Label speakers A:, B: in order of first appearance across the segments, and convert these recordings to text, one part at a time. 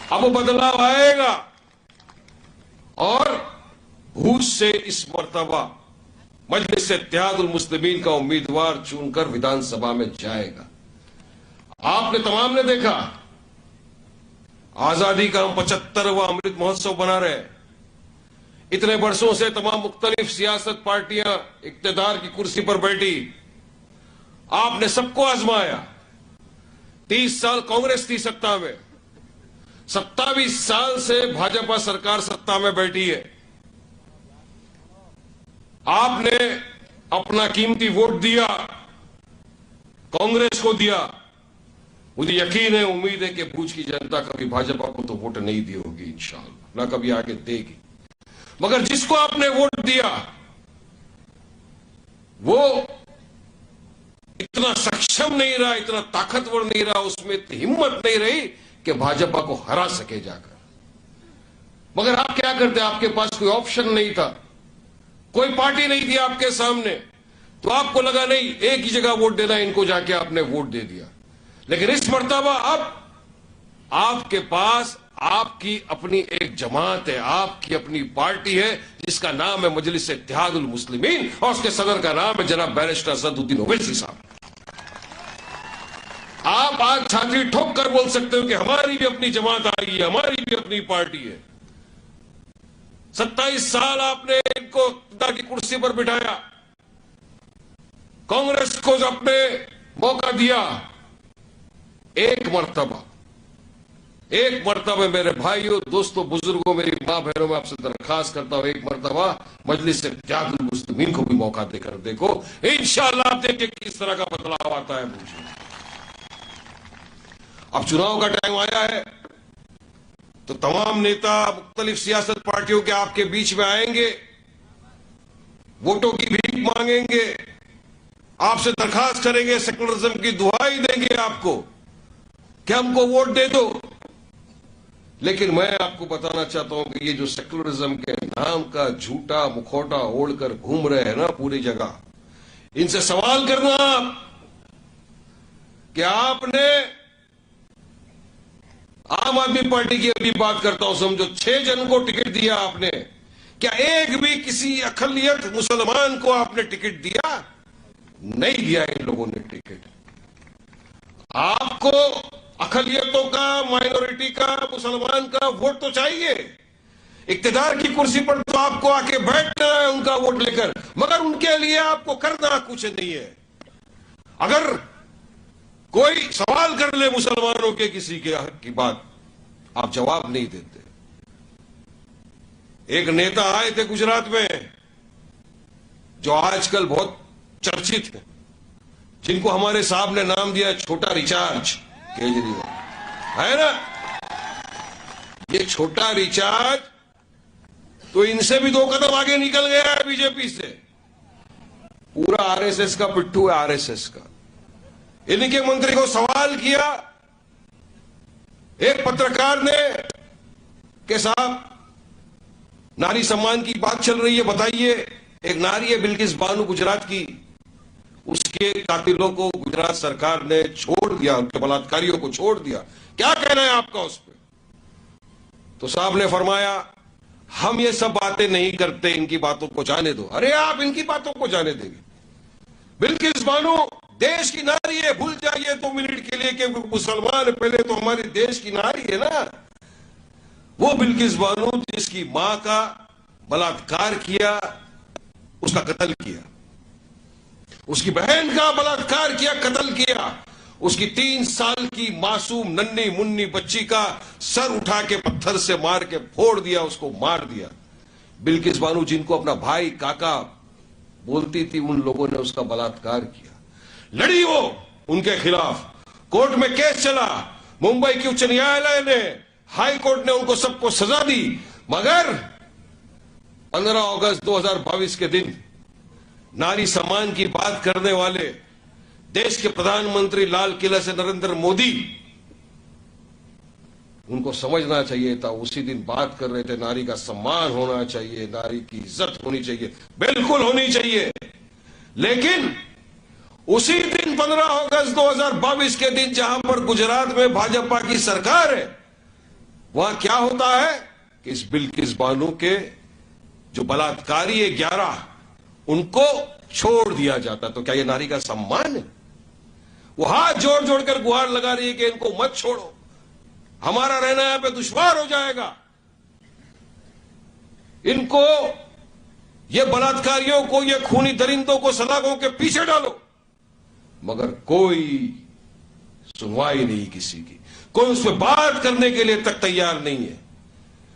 A: अब बदलाव आएगा और भूज से इस मर्तबा मजलिस इत्तेहादुल मुस्लिमीन का उम्मीदवार चुनकर विधानसभा में जाएगा। आपने तमाम ने देखा, आजादी का हम 75वां अमृत महोत्सव बना रहे हैं। इतने वर्षों से तमाम मुख्तलिफ सियासत पार्टियां इक्तदार की कुर्सी पर बैठी, आपने सबको आजमाया। 30 साल कांग्रेस थी सत्ता में, 27 साल से भाजपा सरकार सत्ता में बैठी है। आपने अपना कीमती वोट दिया, कांग्रेस को दिया। मुझे यकीन है, उम्मीद है कि भूज की जनता कभी भाजपा को तो वोट नहीं दी होगी, इंशाअल्लाह, ना कभी आगे देगी। मगर जिसको आपने वोट दिया वो इतना सक्षम नहीं रहा, इतना ताकतवर नहीं रहा, उसमें इतनी हिम्मत नहीं रही कि भाजपा को हरा सके जाकर। मगर आप क्या करते, आपके पास कोई ऑप्शन नहीं था, कोई पार्टी नहीं थी आपके सामने, तो आपको लगा नहीं एक ही जगह वोट देना, इनको जाके आपने वोट दे दिया। लेकिन इस मर्तबा अब आपके पास आपकी अपनी एक जमात है, आपकी अपनी पार्टी है, जिसका नाम है मजलिस इत्तेहादुल मुस्लिमीन, और उसके सदर का नाम है जनाब बैरिस्टर असदुद्दीन ओवैसी साहब। आप आज छाती ठोक कर बोल सकते हो कि हमारी भी अपनी जमात आई है, हमारी भी अपनी पार्टी है। 27 साल आपने इनको खुदा की कुर्सी पर बिठाया, कांग्रेस को अपने मौका दिया। एक मर्तबा मेरे भाइयों, दोस्तों, बुजुर्गों, मेरी मां बहनों, में आपसे दरखास्त करता हूं, एक मर्तबा मजलिस इत्तेहादुल मुस्लिमीन को भी मौका देकर देखो। इंशाअल्लाह आप देखिए किस तरह का बदलाव आता है। अब चुनाव का टाइम आया है तो तमाम नेता मुख्तलिफ सियासत पार्टियों के आपके बीच में आएंगे, वोटों की भीख मांगेंगे, आपसे दरखास्त करेंगे, सेकुलरिज्म की दुहाई देंगे आपको कि हमको वोट दे दो। लेकिन मैं आपको बताना चाहता हूं कि ये जो सेकुलरिज्म के नाम का झूठा मुखौटा ओढ़कर घूम रहे हैं ना पूरी जगह, इनसे सवाल करना कि आपने आम आदमी पार्टी की अभी बात करता हूं, समझो 6 जन को टिकट दिया आपने, क्या एक भी किसी अकलियत मुसलमान को आपने टिकट दिया? नहीं दिया इन लोगों ने टिकट। आपको अकलियतों का, माइनॉरिटी का, मुसलमान का वोट तो चाहिए। इक्तदार की कुर्सी पर तो आपको आके बैठना है उनका वोट लेकर, मगर उनके लिए आपको करना कुछ नहीं है। अगर कोई सवाल कर ले मुसलमानों के किसी के हक की बात, आप जवाब नहीं देते। एक नेता आए थे गुजरात में जो आजकल बहुत चर्चित है, जिनको हमारे साहब ने नाम दिया छोटा रिचार्ज, केजरीवाल है ना। ये छोटा रिचार्ज तो इनसे भी 2 कदम आगे निकल गया है बीजेपी से। पूरा आरएसएस का पिट्ठू है, आरएसएस का। इनके मंत्री को सवाल किया एक पत्रकार ने कि साहब नारी सम्मान की बात चल रही है, बताइए, एक नारी है बिल्किस बानो गुजरात की, उसके कातिलों को गुजरात सरकार ने छोड़ दिया, उनके बलात्कारियों को छोड़ दिया, क्या कहना है आपका उस पर? तो साहब ने फरमाया हम ये सब बातें नहीं करते, इनकी बातों को जाने दो। अरे आप इनकी बातों को जाने देंगे? बिल्किस बानो देश की नारी है, भूल जाइए 2 मिनट के लिए कि मुसलमान है, पहले तो हमारे देश की नारी है ना। वो बिल्किस बानो जिसकी मां का बलात्कार किया, उसका कत्ल किया, उसकी बहन का बलात्कार किया, कत्ल किया, उसकी 3 साल की मासूम नन्ही मुन्नी बच्ची का सर उठा के पत्थर से मार के फोड़ दिया, उसको मार दिया। बिल्किस बानो जिनको अपना भाई काका बोलती थी, उन लोगों ने उसका बलात्कार किया। लड़ी वो उनके खिलाफ, कोर्ट में केस चला, मुंबई की उच्च न्यायालय ने, हाई कोर्ट ने उनको सबको सजा दी। मगर 15 अगस्त 2022 के दिन नारी सम्मान की बात करने वाले देश के प्रधानमंत्री लाल किले से नरेंद्र मोदी, उनको समझना चाहिए था। उसी दिन बात कर रहे थे नारी का सम्मान होना चाहिए, नारी की इज्जत होनी चाहिए, बिल्कुल होनी चाहिए। लेकिन उसी दिन 15 अगस्त 2022 के दिन जहां पर गुजरात में भाजपा की सरकार है, वहां क्या होता है कि इस बिल्किस बानो के जो बलात्कारी है 11 उनको छोड़ दिया जाता। तो क्या यह नारी का सम्मान है? वो हाथ जोड़ जोड़कर गुहार लगा रही है कि इनको मत छोड़ो, हमारा रहना यहां पे दुश्वार हो जाएगा, इनको, ये बलात्कारियों को, ये खूनी दरिंदों को सलाखों के पीछे डालो। मगर कोई सुनवाई नहीं किसी की, कोई उस पर बात करने के लिए तक तैयार नहीं है।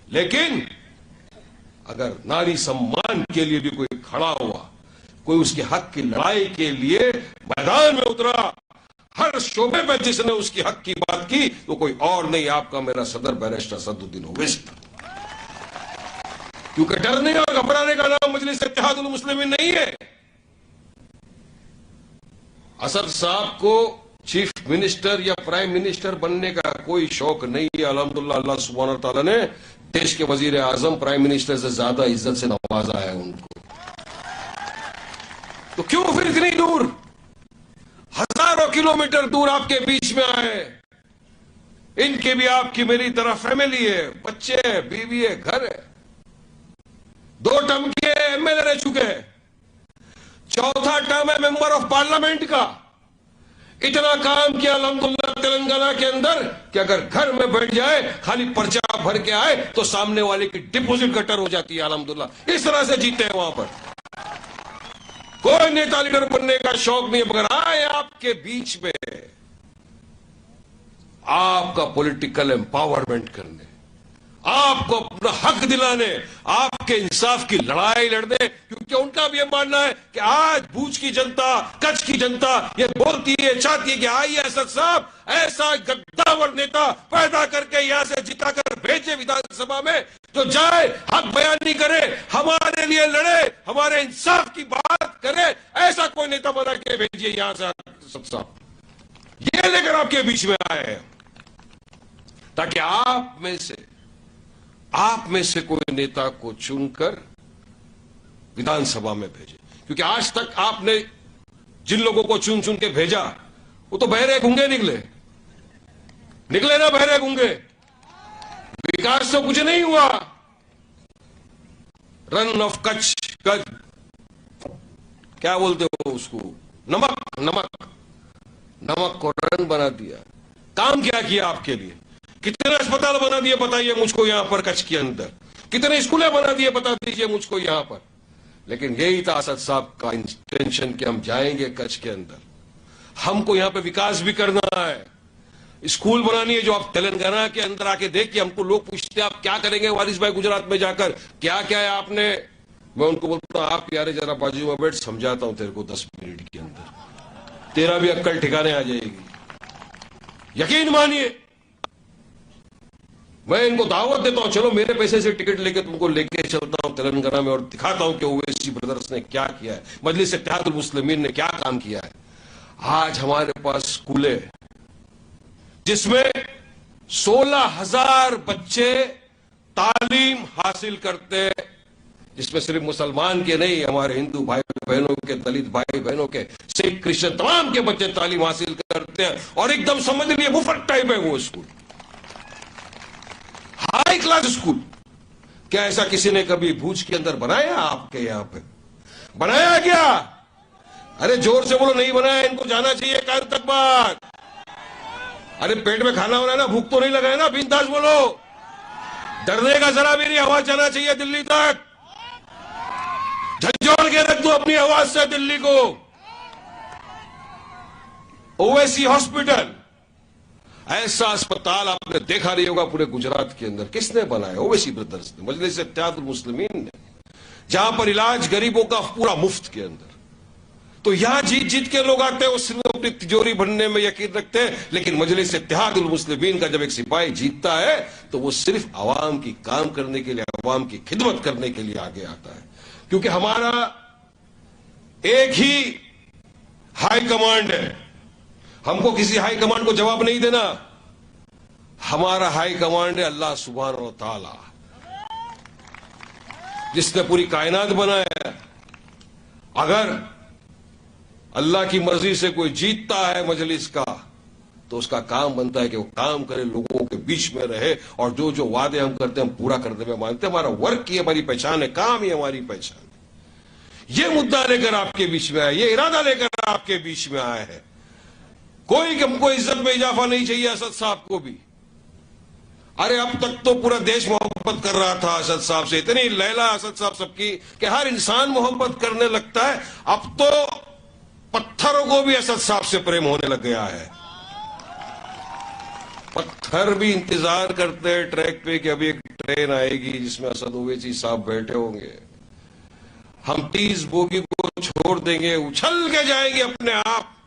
A: लेकिन अगर नारी सम्मान के लिए भी कोई खड़ा हुआ, कोई उसके हक की लड़ाई के लिए मैदान में उतरा, हर शोबे में जिसने उसकी हक की बात की, तो कोई और नहीं, आपका मेरा सदर बैरिस्टर असदुद्दीन ओवैसी। क्योंकि डरने और घबराने का नाम मजलिस इत्तेहादुल मुस्लिमीन नहीं है। असद साहब को चीफ मिनिस्टर या प्राइम मिनिस्टर बनने का कोई शौक नहीं है। अल्हम्दुलिल्लाह, अल्लाह सुब्हानहू व तआला ने देश के वजीर आजम प्राइम मिनिस्टर से ज्यादा इज्जत से नवाजा है उनको। तो क्यों फिर इतनी दूर, हजारों किलोमीटर दूर आपके बीच में आए? इनकी भी आपकी मेरी तरह फैमिली है, बच्चे है, बीवी है, घर है, 2 टर्म के एमएलए रह चुके हैं, 4था टर्म है मेंबर ऑफ पार्लियामेंट का। इतना काम किया अल्हम्दुलिल्लाह तेलंगाना के अंदर कि अगर घर में बैठ जाए, खाली पर्चा भर के आए, तो सामने वाले की डिपॉजिट कटर हो जाती है अल्हम्दुलिल्लाह। इस तरह से जीते हैं वहां पर। कोई नेता लीडर बनने का शौक नहीं है, मगर आए आपके बीच में आपका पॉलिटिकल एम्पावरमेंट करने, आपको अपना हक दिलाने, आपके इंसाफ की लड़ाई लड़ने। क्योंकि उनका भी यह मानना है कि आज भूज की जनता, कच्छ की जनता ये बोलती है, चाहती है कि आइए असद साहब ऐसा गद्दावर नेता पैदा करके यहां से जिताकर भेजे विधानसभा में, जो जाए, हक बयानी करे, हमारे लिए लड़े, हमारे इंसाफ की बात करे। ऐसा कोई नेता बना के भेजिए यहां से असद साहब। ये लेकर आपके बीच में आए हैं ताकि आप में से कोई नेता को चुनकर विधानसभा में भेजे। क्योंकि आज तक आपने जिन लोगों को चुन चुन के भेजा, वो तो बहरे गूंगे निकले ना, बहरे गूंगे। विकास तो कुछ नहीं हुआ। रन ऑफ कच्छ का क्या बोलते हो उसको, नमक को रन बना दिया। काम क्या किया आपके लिए? कितने अस्पताल बना दिए बताइए मुझको यहां पर कच्छ के अंदर, कितने स्कूलें बना दिए बता दीजिए मुझको यहां पर। लेकिन यही था असद साहब का इंटेंशन कि हम जाएंगे कच्छ के अंदर, हमको यहां पे विकास भी करना है, स्कूल बनानी है। जो आप तेलंगाना के अंदर आके देखिए, हमको लोग पूछते हैं आप क्या करेंगे वारिस भाई गुजरात में जाकर, क्या क्या है आपने। मैं उनको बोलता हूं आप यार जरा बाजू में बैठ, समझाता हूं तेरे को 10 मिनट के अंदर, तेरा भी अक्ल ठिकाने आ जाएगी। यकीन मानिए, मैं इनको दावत देता हूं, चलो मेरे पैसे से टिकट लेके तुमको लेके चलता हूं तेलंगाना में और दिखाता हूं कि ओवैसी ब्रदर्स ने क्या किया है, मजलिस इत्तेहादुल मुस्लिमीन ने क्या काम किया है। आज हमारे पास स्कूलें जिसमें 16,000 बच्चे तालीम हासिल करते हैं, जिसमें सिर्फ मुसलमान के नहीं, हमारे हिंदू भाई बहनों के, दलित भाई बहनों के, सिख क्रिश्चियन तमाम के बच्चे तालीम हासिल करते हैं। और एकदम समझ लिए मुफ्त टाइप है वो स्कूल, हाई क्लास स्कूल। क्या ऐसा किसी ने कभी भूज के अंदर बनाया? आपके यहां पे बनाया क्या? अरे जोर से बोलो, नहीं बनाया। इनको जाना चाहिए कान तक बात। अरे पेट में खाना होना है ना, भूख तो नहीं लगाए ना, बिंदास बोलो। डरने का जरा भी नहीं, आवाज जाना चाहिए दिल्ली तक। झंझोड़ के रख दो अपनी आवाज से दिल्ली को। ओवैसी हॉस्पिटल, ऐसा अस्पताल आपने देखा नहीं होगा पूरे गुजरात के अंदर। किसने बनाया? ओवैसी ब्रदर्स ने, मजलिस इत्तेहादुल मुस्लिमीन ने, जहां पर इलाज गरीबों का पूरा मुफ्त के अंदर। तो यहां जीत जीत के लोग आते हैं, वो सिर्फ अपनी तिजोरी भरने में यकीन रखते हैं। लेकिन मजलिस इत्तेहादुल मुस्लिमीन का जब एक सिपाही जीतता है, तो वो सिर्फ आवाम की काम करने के लिए, आवाम की खिदमत करने के लिए आगे आता है। क्योंकि हमारा एक ही हाई कमांड है, हमको किसी हाई कमांड को जवाब नहीं देना। हमारा हाई कमांड है अल्लाह सुब्हानहू व तआला, जिसने पूरी कायनात बनाया। अगर अल्लाह की मर्जी से कोई जीतता है मजलिस का, तो उसका काम बनता है कि वो काम करे, लोगों के बीच में रहे और जो जो वादे हम करते हैं हम पूरा करने में मानते हैं। हमारा वर्क ही हमारी पहचान है, काम ही हमारी पहचान है। ये मुद्दा लेकर आपके बीच में आया, ये इरादा लेकर आपके बीच में आया है। कोई हमको इज्जत में इजाफा नहीं चाहिए असद साहब को भी। अरे अब तक तो पूरा देश मोहब्बत कर रहा था असद साहब से, इतनी लैला असद साहब सबकी कि हर इंसान मोहब्बत करने लगता है। अब तो पत्थरों को भी असद साहब से प्रेम होने लग गया है। पत्थर भी इंतजार करते हैं ट्रैक पे कि अभी एक ट्रेन आएगी जिसमें असद ओवैसी साहब बैठे होंगे। हम 30 बोगी को छोड़ देंगे, उछल के जाएंगे अपने आप,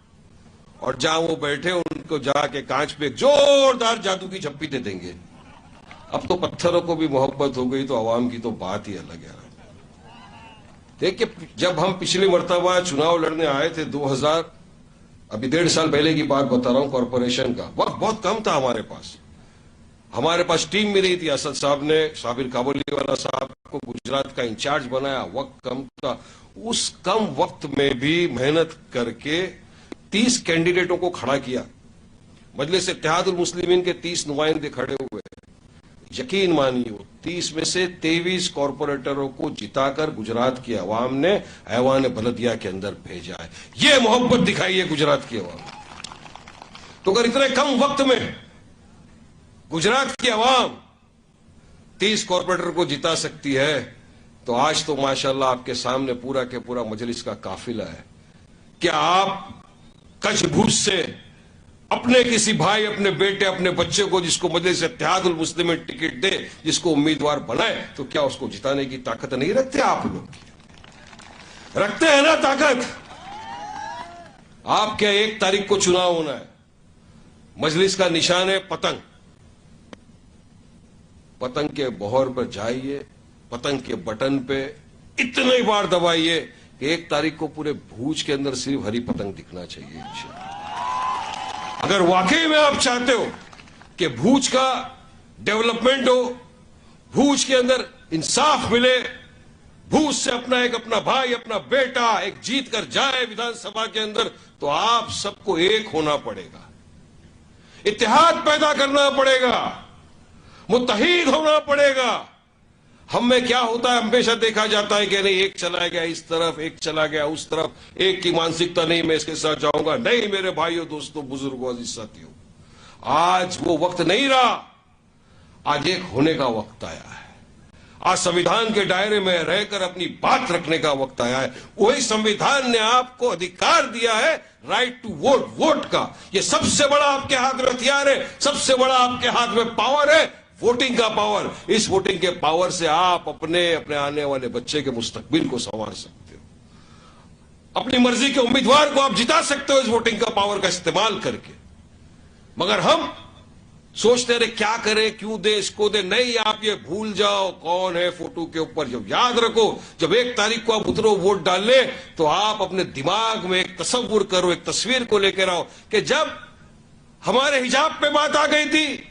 A: और जहां वो बैठे उनको जाके कांच पे जोरदार जादू की झप्पी दे देंगे। अब तो पत्थरों को भी मोहब्बत हो गई तो आवाम की तो बात ही अलग है। देखिए, जब हम पिछली मर्तबा चुनाव लड़ने आए थे 2000, अभी 1.5 साल पहले की बात बता रहा हूं, कॉरपोरेशन का वक्त बहुत कम था हमारे पास टीम भी नहीं थी। असद साहब ने साबिर काबुलीवाला साहब को गुजरात का इंचार्ज बनाया, वक्त कम था। उस कम वक्त में भी मेहनत करके 30 कैंडिडेटों को खड़ा किया। मजलिस इत्तेहादुल मुस्लिमीन के 30 नुमाइंदे खड़े हुए। यकीन मानिए 30 में से 23 कॉरपोरेटरों को जिताकर गुजरात की अवाम ने ऐवान बलदिया के अंदर भेजा है। ये मोहब्बत दिखाई है गुजरात की अवाम। तो अगर इतने कम वक्त में गुजरात की अवाम 30 कॉरपोरेटर को जिता सकती है, तो आज तो माशाल्लाह आपके सामने पूरा के पूरा मजलिस का काफिला है। क्या आप कच्छ भूज से अपने किसी भाई, अपने बेटे, अपने बच्चे को जिसको मजलिस इत्तेहादुल मुस्लिमीन टिकट दे, जिसको उम्मीदवार बनाए, तो क्या उसको जिताने की ताकत नहीं रखते? आप लोग रखते हैं ना ताकत। आपके 1 तारीख को चुनाव होना है। मजलिस का निशान है पतंग। पतंग के बहर पर जाइए, पतंग के बटन पे इतनी बार दबाइए कि 1 तारीख को पूरे भूज के अंदर सिर्फ हरी पतंग दिखना चाहिए। अगर वाकई में आप चाहते हो कि भूज का डेवलपमेंट हो, भूज के अंदर इंसाफ मिले, भूज से अपना भाई, अपना बेटा एक जीत कर जाए विधानसभा के अंदर, तो आप सबको एक होना पड़ेगा, इत्तेहाद पैदा करना पड़ेगा, मुत्तहीद होना पड़ेगा। हम में क्या होता है, हमेशा देखा जाता है कि नहीं, एक चला गया इस तरफ, एक चला गया उस तरफ, एक की मानसिकता नहीं मैं इसके साथ जाऊंगा। नहीं मेरे भाइयों, दोस्तों, बुजुर्गों, अजीज साथियों, आज वो वक्त नहीं रहा। आज एक होने का वक्त आया है। आज संविधान के दायरे में रहकर अपनी बात रखने का वक्त आया है। वही संविधान ने आपको अधिकार दिया है, राइट टू वोट, वोट का। ये सबसे बड़ा आपके हाथ में हथियार है, सबसे बड़ा आपके हाथ में पावर है, वोटिंग का पावर। इस वोटिंग के पावर से आप अपने आने वाले बच्चे के मुस्तकबिल को संवार सकते हो। अपनी मर्जी के उम्मीदवार को आप जिता सकते हो इस वोटिंग का पावर का इस्तेमाल करके। मगर हम सोचते रहे क्या करें, क्यों दे, इसको दे। नहीं, आप ये भूल जाओ कौन है फोटो के ऊपर। जब याद रखो, जब 1 तारीख को आप उतरो वोट डालने, तो आप अपने दिमाग में एक तस्वुर करो, एक तस्वीर को लेकर आओ कि जब हमारे हिजाब पे बात आ गई थी,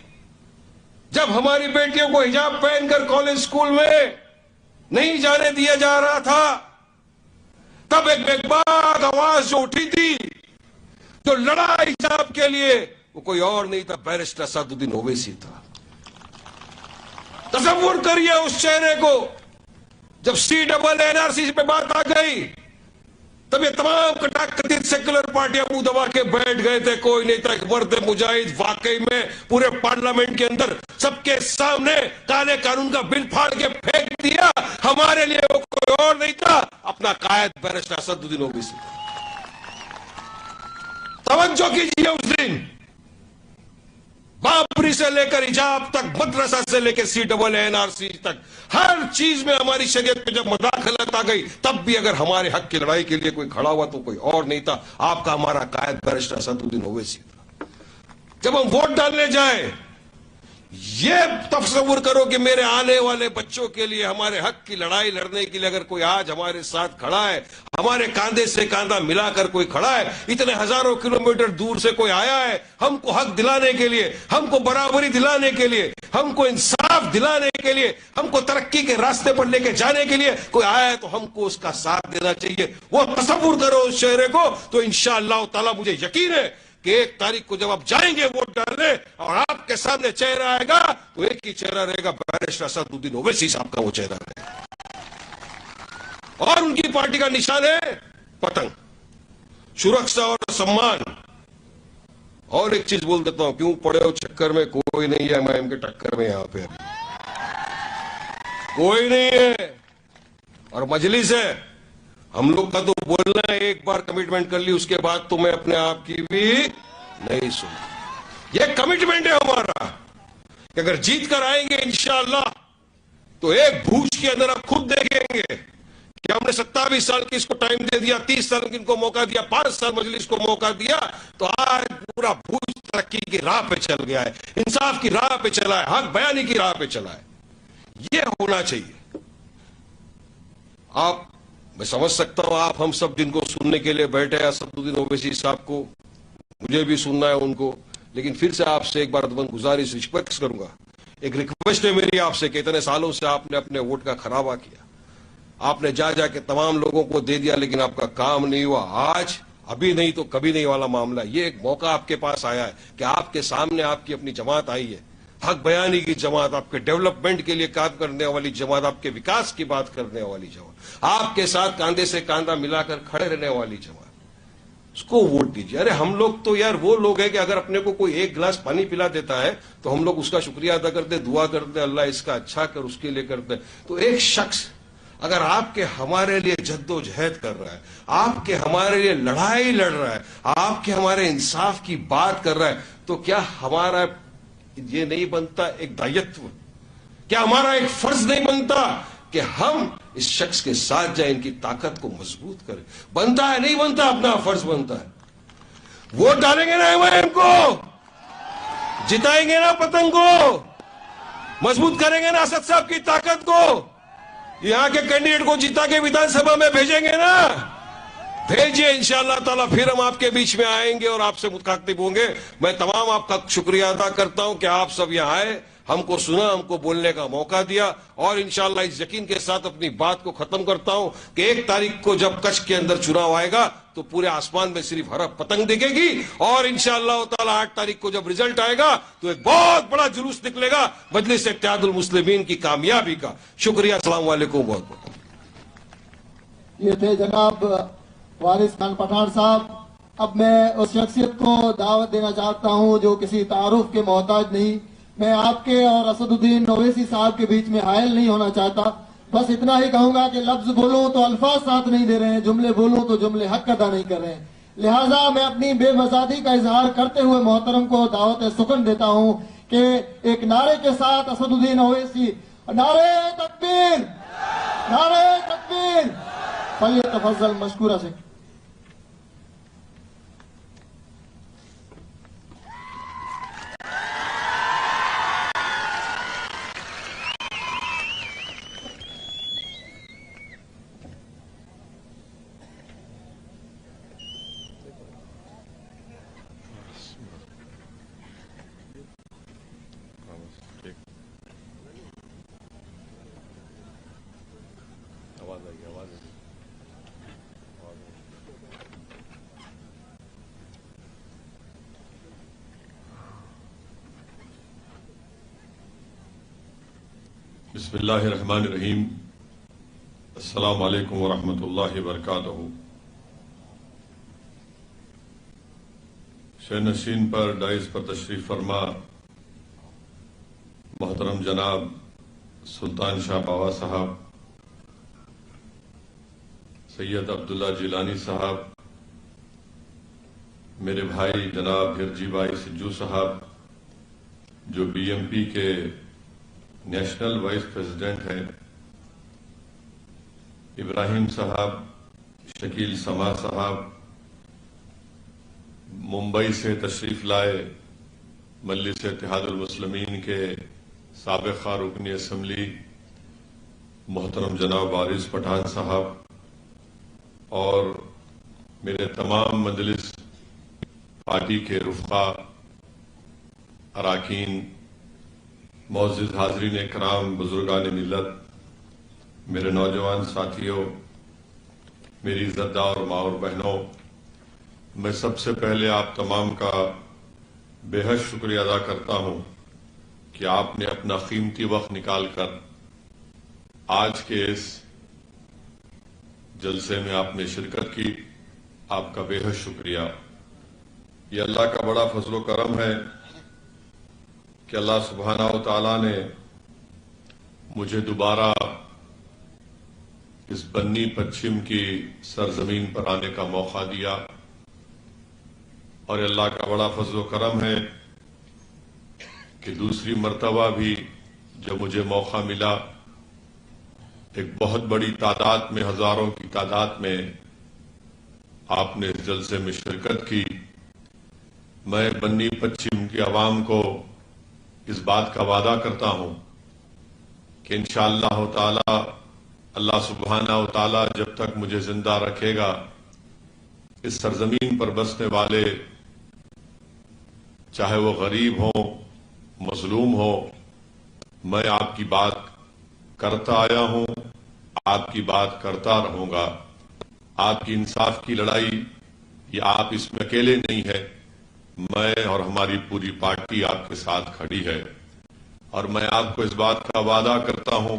A: जब हमारी बेटियों को हिजाब पहनकर कॉलेज स्कूल में नहीं जाने दिया जा रहा था, तब एक बेबाक आवाज जो उठी थी, जो लड़ा हिजाब के लिए, वो कोई और नहीं था, बैरिस्टर असदुद्दीन ओवैसी था। तसव्वुर करिए उस चेहरे को। जब CNRC पे बात आ गई, तब ये तमाम कथित सेक्युलर पार्टियां मुंह दबा के बैठ गए थे, कोई नहीं था। मर्द मुजाहिद वाकई में पूरे पार्लियामेंट के अंदर सबके सामने काले कानून का बिल फाड़ के फेंक दिया। हमारे लिए वो कोई और नहीं था, अपना कायद बैरिस्टर असदुद्दीन ओवैसी। तवज्जो कीजिए, उस दिन बाबरी से लेकर हिजाब तक, मदरसा से लेकर CNRC तक, हर चीज में हमारी शरीयत पे जब मुदाखलत आ गई, तब भी अगर हमारे हक की लड़ाई के लिए कोई खड़ा हुआ तो कोई और नहीं था, आपका हमारा कायद बैरिस्टर असदुद्दीन ओवैसी था। जब हम वोट डालने जाए, ये तस्वुर करो कि मेरे आने वाले बच्चों के लिए, हमारे हक की लड़ाई लड़ने के लिए अगर कोई आज हमारे साथ खड़ा है, हमारे कांधे से कांधा मिलाकर कोई खड़ा है, इतने हजारों किलोमीटर दूर से कोई आया है हमको हक दिलाने के लिए, हमको बराबरी दिलाने के लिए, हमको इंसाफ दिलाने के लिए, हमको तरक्की के रास्ते पर लेके जाने के लिए कोई आया है, तो हमको उसका साथ देना चाहिए। वो तस्वुर करो उस चेहरे को, तो इंशाअल्लाह ताला मुझे यकीन है कि 1 तारीख को जब आप जाएंगे वोट डालने और आपके सामने चेहरा आएगा तो एक ही चेहरा रहेगा, बैरिस्टर असदुद्दीन ओवैसी साहब का वो चेहरा रहेगा और उनकी पार्टी का निशान है पतंग, सुरक्षा और सम्मान। और एक चीज बोल देता हूं, क्यों पड़े हो चक्कर में, कोई नहीं है एमआईएम के टक्कर में, यहां पे कोई नहीं है और मजलिस है। हम लोग का तो बोलना है, एक बार कमिटमेंट कर ली उसके बाद तो मैं अपने आप की भी नहीं सुन। ये कमिटमेंट है हमारा कि अगर जीत कर आएंगे इंशाअल्लाह तो एक भूज के अंदर आप खुद देखेंगे कि हमने 27 साल की इसको टाइम दे दिया, 30 साल की इनको मौका दिया, 5 साल मजलिस को मौका दिया, तो आज पूरा भूज तरक्की की राह पे चल गया है, इंसाफ की राह पे चला है, हक बयानी की राह पे चला है। ये होना चाहिए। आप, मैं समझ सकता हूं आप हम सब जिनको सुनने के लिए बैठे हैं असदुद्दीन ओवैसी साहब को, मुझे भी सुनना है उनको, लेकिन फिर से आपसे एक बार गुजारिश रिक्वेस्ट करूंगा, एक रिक्वेस्ट है मेरी आपसे कि इतने सालों से आपने अपने वोट का खराबा किया, आपने जा जाके तमाम लोगों को दे दिया लेकिन आपका काम नहीं हुआ। आज अभी नहीं तो कभी नहीं वाला मामला, ये एक मौका आपके पास आया है कि आपके सामने आपकी अपनी जमात आई है, हक बयानी की जमात, आपके डेवलपमेंट के लिए काम करने वाली जमात, आपके विकास की बात करने वाली जमात, आपके साथ कांधे से कांधा मिलाकर खड़े रहने वाली जमात, उसको वोट दीजिए। अरे हम लोग तो यार वो लोग हैं कि अगर अपने को कोई एक गिलास पानी पिला देता है तो हम लोग उसका शुक्रिया अदा करते, दुआ करते, अल्लाह इसका अच्छा कर, उसके लिए करते। तो एक शख्स अगर आपके हमारे लिए जद्दोजहद कर रहा है, आपके हमारे लिए लड़ाई लड़ रहा है, आपके हमारे इंसाफ की बात कर रहा है, तो क्या हमारा ये नहीं बनता एक दायित्व, क्या हमारा एक फर्ज नहीं बनता कि हम इस शख्स के साथ जाए, इनकी ताकत को मजबूत करें? बनता है, नहीं बनता? अपना फर्ज बनता है। वोट डालेंगे ना एमआईएम को, जिताएंगे ना पतंग को, मजबूत करेंगे ना असद साहब की ताकत को, यहां के कैंडिडेट को जिता के विधानसभा में भेजेंगे ना, भेजिए इंशाअल्लाह ताला, फिर हम आपके बीच में आएंगे और आपसे मुखातिब होंगे। मैं तमाम आपका शुक्रिया अदा करता हूं कि आप सब यहां आए, हमको सुना, हमको बोलने का मौका दिया और इंशाअल्लाह इस यकीन के साथ अपनी बात को खत्म करता हूं कि 1 तारीख को जब कच्छ के अंदर चुनाव आएगा तो पूरे आसमान में सिर्फ हरा पतंग दिखेगी और इंशाअल्लाह ताला 8 तारीख को जब रिजल्ट आएगा तो एक बहुत बड़ा जुलूस निकलेगा मजलिस इत्तेहादुल मुस्लिमीन की कामयाबी का। शुक्रिया, अस्सलाम वालेकुम। बहुत बहुत
B: ये थे जनाब वारिस खान पठान साहब। अब मैं उस शख्सियत को दावत देना चाहता हूं जो किसी तारुफ के मोहताज नहीं। मैं आपके और असदुद्दीन ओवैसी साहब के बीच में हायल नहीं होना चाहता, बस इतना ही कहूंगा कि लफ्ज बोलूं तो अल्फाज साथ नहीं दे रहे हैं, जुमले बोलूं तो जुमले हक अदा नहीं कर रहे हैं। लिहाजा मैं अपनी बेमजादी का इजहार करते हुए मोहतरम को दावत सुकन देता हूं कि एक नारे के साथ असदुद्दीन ओवैसी, नारे तकबीर, नारे तकबीर, फलियतफज़्ज़ल मशकूरा से।
C: बिस्मिल्लाहिर्रहमानिर्रहीम। अस्सलामु अलैकुम वरहमतुल्लाहि वबरकातुहू। शहनशीन पर डाइस पर तशरीफ फरमा मोहतरम जनाब सुल्तान शाह बावा साहब, सैयद अब्दुल्ला जिलानी साहब, मेरे भाई जनाब हिरजी भाई सिज्जू साहब जो बीएमपी के नेशनल वाइस प्रेसिडेंट हैं, इब्राहिम साहब, शकील समा साहब, मुंबई से तशरीफ लाए मजलिस इत्तेहादुल मुस्लिमीन के साबिक़ रुकनी असम्बली मोहतरम जनाब वारिस पठान साहब और मेरे तमाम मजलिस पार्टी के रुफ़ा, अराकीन, मौजूद हाज़रीन इकराम, बुजुर्गान मिल्लत, मेरे नौजवान साथियों, मेरी इज़्ज़तदार माँ और बहनों, मैं सबसे पहले आप तमाम का बेहद शुक्रिया अदा करता हूं कि आपने अपना कीमती वक्त निकालकर आज के इस जलसे में आपने शिरकत की। आपका बेहद शुक्रिया। ये अल्लाह का बड़ा फजल करम है कि अल्लाह सुब्हाना व तआला ने मुझे दोबारा इस बन्नी पश्चिम की सरजमीन पर आने का मौका दिया, और अल्लाह का बड़ा फजल करम है कि दूसरी मर्तबा भी जब मुझे मौका मिला, एक बहुत बड़ी तादाद में, हजारों की तादाद में आपने इस जलसे में शिरकत की। मैं बन्नी पश्चिम की आवाम को इस बात का वादा करता हूं कि इंशाअल्लाह ताला अल्लाह सुब्हाना व तआला जब तक मुझे जिंदा रखेगा, इस सरजमीन पर बसने वाले, चाहे वो गरीब हो, मजलूम हो, मैं आपकी बात करता आया हूं, आपकी बात करता रहूंगा। आपकी इंसाफ की लड़ाई, ये आप इसमें अकेले नहीं है, मैं और हमारी पूरी पार्टी आपके साथ खड़ी है। और मैं आपको इस बात का वादा करता हूं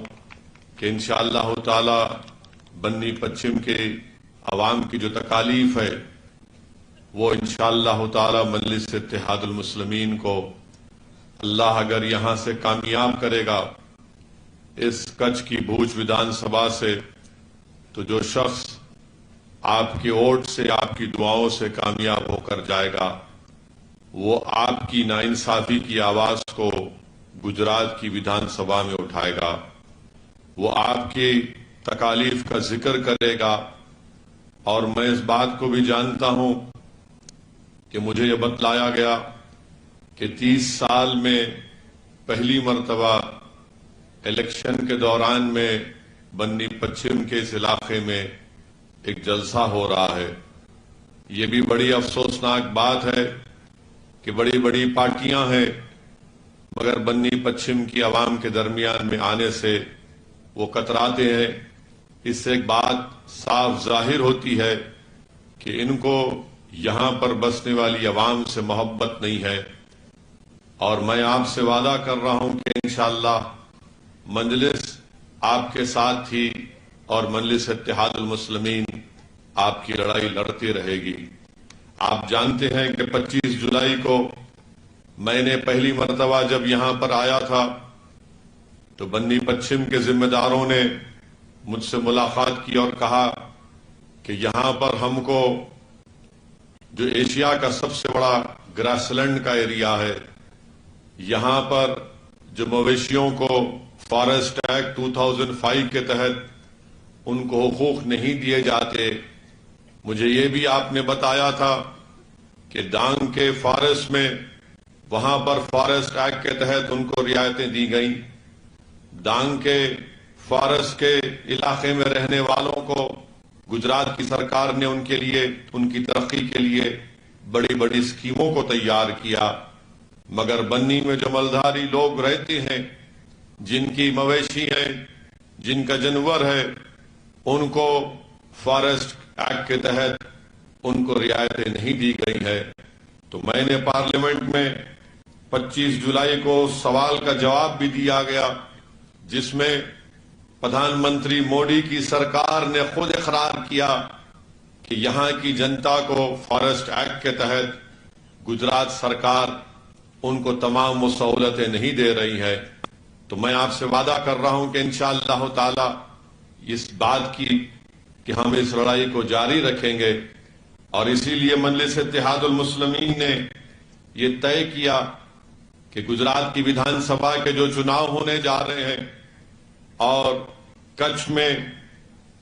C: कि इंशाअल्लाह ताला बन्नी पश्चिम के अवाम की जो तकालीफ है, वो इंशाअल्लाह ताला मजलिस इत्तेहादुल मुस्लिमीन को अल्लाह अगर यहां से कामयाब करेगा, इस कच्छ की भूज विधानसभा से, तो जो शख्स आपके वोट से, आपकी दुआओं से कामयाब होकर जाएगा, वो आपकी नाइंसाफी की आवाज को गुजरात की विधानसभा में उठाएगा, वो आपकी तकालीफ का जिक्र करेगा। और मैं इस बात को भी जानता हूं कि मुझे यह बतलाया गया कि 30 साल में पहली मर्तबा इलेक्शन के दौरान में बन्नी पश्चिम के इस इलाके में एक जलसा हो रहा है। ये भी बड़ी अफसोसनाक बात है कि बड़ी बड़ी पार्टियां हैं, मगर बन्नी पश्चिम की आवाम के दरमियान में आने से वो कतराते हैं। इससे एक बात साफ जाहिर होती है कि इनको यहां पर बसने वाली आवाम से मोहब्बत नहीं है। और मैं आपसे वादा कर रहा हूं कि इंशाअल्लाह मजलिस आपके साथ थी और मजलिस इत्तेहादुल मुस्लिमीन आपकी लड़ाई लड़ती रहेगी। आप जानते हैं कि 25 जुलाई को मैंने पहली मर्तबा जब यहां पर आया था, तो बन्नी पश्चिम के जिम्मेदारों ने मुझसे मुलाकात की और कहा कि यहां पर हमको जो एशिया का सबसे बड़ा ग्रासलैंड का एरिया है, यहां पर जो मवेशियों को फॉरेस्ट एक्ट 2005 के तहत उनको हुकूक नहीं दिए जाते, मुझे ये भी आपने बताया था कि डांग के फॉरेस्ट में, वहां पर फॉरेस्ट एक्ट के तहत उनको रियायतें दी गई। डांग के फॉरेस्ट के इलाके में रहने वालों को गुजरात की सरकार ने उनके लिए, उनकी तरक्की के लिए बड़ी बड़ी स्कीमों को तैयार किया। मगर बन्नी में जो मलधारी लोग रहते हैं, जिनकी मवेशी है, जिनका जानवर है, उनको फॉरेस्ट एक्ट के तहत उनको रियायतें नहीं दी गई है। तो मैंने पार्लियामेंट में 25 जुलाई को सवाल का जवाब भी दिया गया, जिसमें प्रधानमंत्री मोदी की सरकार ने खुद इकरार किया कि यहां की जनता को फॉरेस्ट एक्ट के तहत गुजरात सरकार उनको तमाम वो सहूलतें नहीं दे रही है। तो मैं आपसे वादा कर रहा हूं कि इंशाअल्लाह ताला इस बात की कि हम इस लड़ाई को जारी रखेंगे। और इसीलिए मजलिस इत्तेहादुल मुस्लिमीन ने यह तय किया कि गुजरात की विधानसभा के जो चुनाव होने जा रहे हैं, और कच्छ में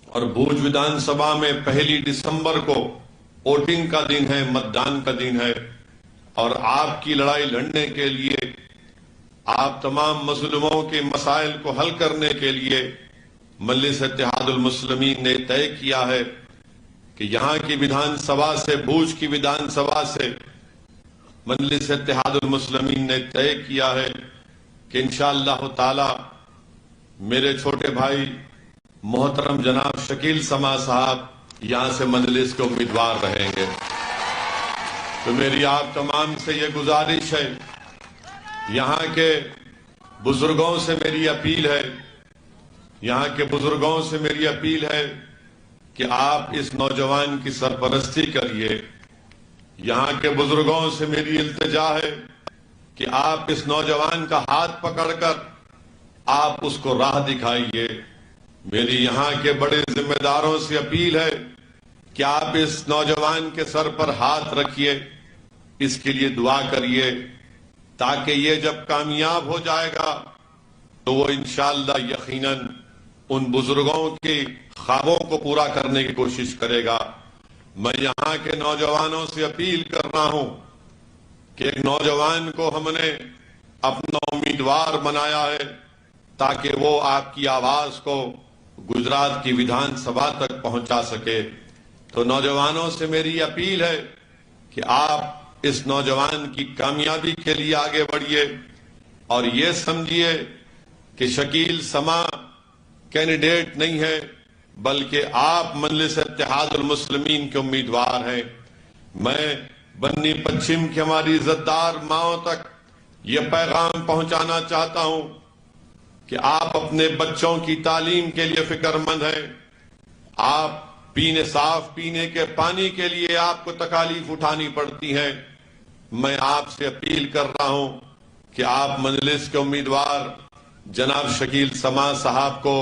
C: और भूज विधानसभा में 1 दिसंबर को वोटिंग का दिन है, मतदान का दिन है। और आपकी लड़ाई लड़ने के लिए, आप तमाम मजलूमों के मसाइल को हल करने के लिए मजलिस इत्तेहादुल मुस्लिमीन ने तय किया है कि यहां की विधानसभा से, भूज की विधानसभा से मजलिस इत्तेहादुल मुस्लिमीन ने तय किया है कि इंशाअल्लाह ताला मेरे छोटे भाई मोहतरम जनाब शकील समा साहब यहां से मजलिस के उम्मीदवार रहेंगे। तो मेरी आप तमाम से ये गुजारिश है, यहाँ के बुजुर्गों से मेरी अपील है, यहाँ के बुजुर्गों से मेरी अपील है कि आप इस नौजवान की सरपरस्ती करिए। यहाँ के बुजुर्गों से मेरी इल्तिजा है कि आप इस नौजवान का हाथ पकड़कर आप उसको राह दिखाइए। मेरी यहाँ के बड़े जिम्मेदारों से अपील है कि आप इस नौजवान के सर पर हाथ रखिए, इसके लिए दुआ करिए, ताकि ये जब कामयाब हो जाएगा तो वो इंशाअल्लाह यकीनन उन बुजुर्गों के ख्वाबों को पूरा करने की कोशिश करेगा। मैं यहाँ के नौजवानों से अपील कर रहा हूं कि एक नौजवान को हमने अपना उम्मीदवार बनाया है ताकि वो आपकी आवाज को गुजरात की विधानसभा तक पहुंचा सके। तो नौजवानों से मेरी अपील है कि आप इस नौजवान की कामयाबी के लिए आगे बढ़िए और ये समझिए कि शकील समा कैंडिडेट नहीं है, बल्कि आप मजलिस इत्तेहादुल मुस्लिमीन के उम्मीदवार हैं। मैं बन्नी पश्चिम की हमारी इज्जतदार माओं तक ये पैगाम पहुंचाना चाहता हूं कि आप अपने बच्चों की तालीम के लिए फिक्रमंद हैं। आप साफ पीने के पानी के लिए आपको तकालीफ उठानी पड़ती है। मैं आपसे अपील कर रहा हूं कि आप मजलिस के उम्मीदवार जनाब शकील समा साहब को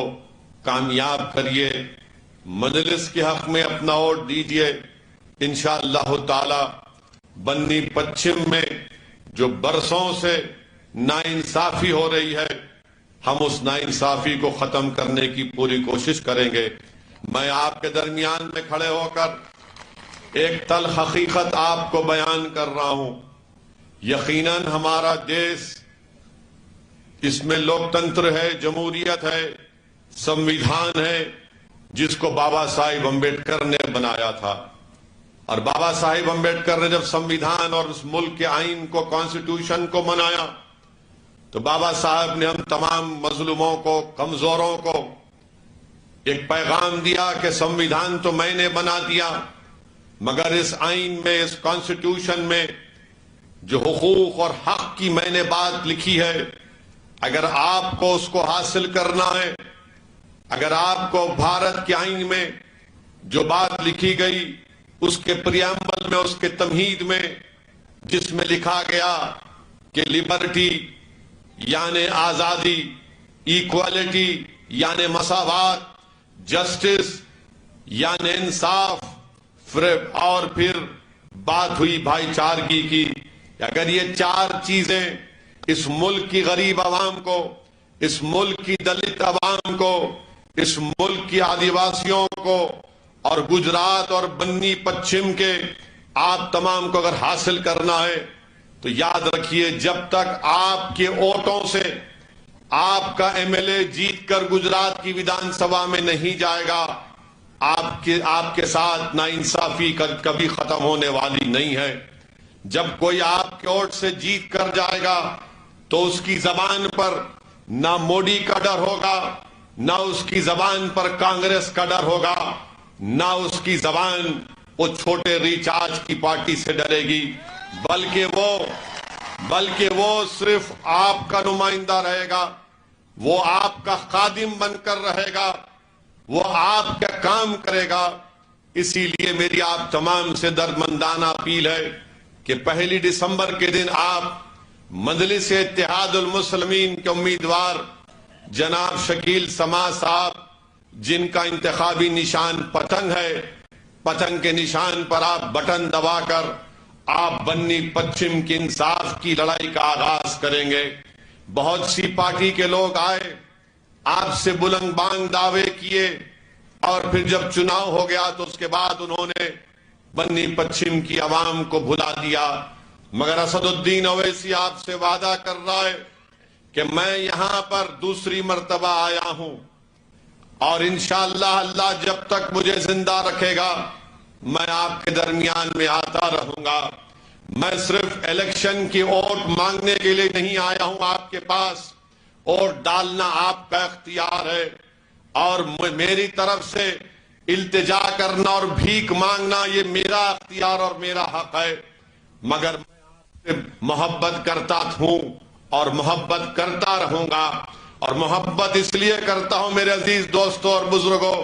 C: कामयाब करिए, मजलिस के हक में अपना वोट दीजिए। इंशाअल्लाह ताला बन्नी पश्चिम में जो बरसों से नाइंसाफी हो रही है, हम उस नाइंसाफी को खत्म करने की पूरी कोशिश करेंगे। मैं आपके दरमियान में खड़े होकर एक तल हकीकत आपको बयान कर रहा हूं। यकीनन हमारा देश, इसमें लोकतंत्र है, जमहूरियत है, संविधान है, जिसको बाबा साहिब अम्बेडकर ने बनाया था। और बाबा साहिब अम्बेडकर ने जब संविधान और उस मुल्क के आइन को, कॉन्स्टिट्यूशन को बनाया, तो बाबा साहब ने हम तमाम मजलूमों को, कमजोरों को एक पैगाम दिया कि संविधान तो मैंने बना दिया, मगर इस आइन में, इस कॉन्स्टिट्यूशन में जो हुकूक और हक की मैंने बात लिखी है, अगर आपको उसको हासिल करना है, अगर आपको भारत के आइन में जो बात लिखी गई, उसके प्रियम्बल में, उसके तमहीद में, जिसमें लिखा गया कि लिबर्टी यानी आजादी, इक्वालिटी यानी मसावात, जस्टिस यानी इंसाफ, और फिर बात हुई भाईचारगी की। अगर ये चार चीजें इस मुल्क की गरीब आवाम को, इस मुल्क की दलित आवाम को, इस मुल्क की आदिवासियों को और गुजरात और बन्नी पश्चिम के आप तमाम को अगर हासिल करना है, तो याद रखिए, जब तक आपके वोटों से आपका एमएलए जीतकर गुजरात की विधानसभा में नहीं जाएगा, आपके साथ नाइंसाफी कभी खत्म होने वाली नहीं है। जब कोई आपके वोट से जीत कर जाएगा तो उसकी जबान पर ना मोदी का डर होगा, ना उसकी जबान पर कांग्रेस का डर होगा, ना उसकी जबान वो छोटे रिचार्ज की पार्टी से डरेगी, बल्कि वो सिर्फ आपका नुमाइंदा रहेगा, वो आपका खादिम बनकर रहेगा, वो आपका काम करेगा। इसीलिए मेरी आप तमाम से दर्दमंदाना अपील है कि 1 दिसंबर के दिन आप मजलिस इत्तेहादुल मुस्लिमीन के उम्मीदवार जनाब शकील समा साहब, जिनका इंतखाबी निशान पतंग है, पतंग के निशान पर आप बटन दबाकर आप बन्नी पश्चिम की इंसाफ की लड़ाई का आगाज करेंगे। बहुत सी पार्टी के लोग आए, आपसे बुलंद बांग दावे किए, और फिर जब चुनाव हो गया तो उसके बाद उन्होंने बन्नी पश्चिम की आवाम को भुला दिया। मगर असदुद्दीन ओवैसी आपसे वादा कर रहा है कि मैं यहां पर दूसरी मर्तबा आया हूं और इंशाअल्लाह अल्लाह जब तक मुझे जिंदा रखेगा मैं आपके दरमियान में आता रहूंगा। मैं सिर्फ इलेक्शन की वोट मांगने के लिए नहीं आया हूं आपके पास, वोट डालना आपका इख्तियार है और मेरी तरफ से इल्तिजा करना और भीख मांगना ये मेरा इख्तियार और मेरा हक है। मगर मैं आपसे मोहब्बत करता हूं और मोहब्बत करता रहूंगा। और मोहब्बत इसलिए करता हूं मेरे अजीज दोस्तों और बुजुर्गों,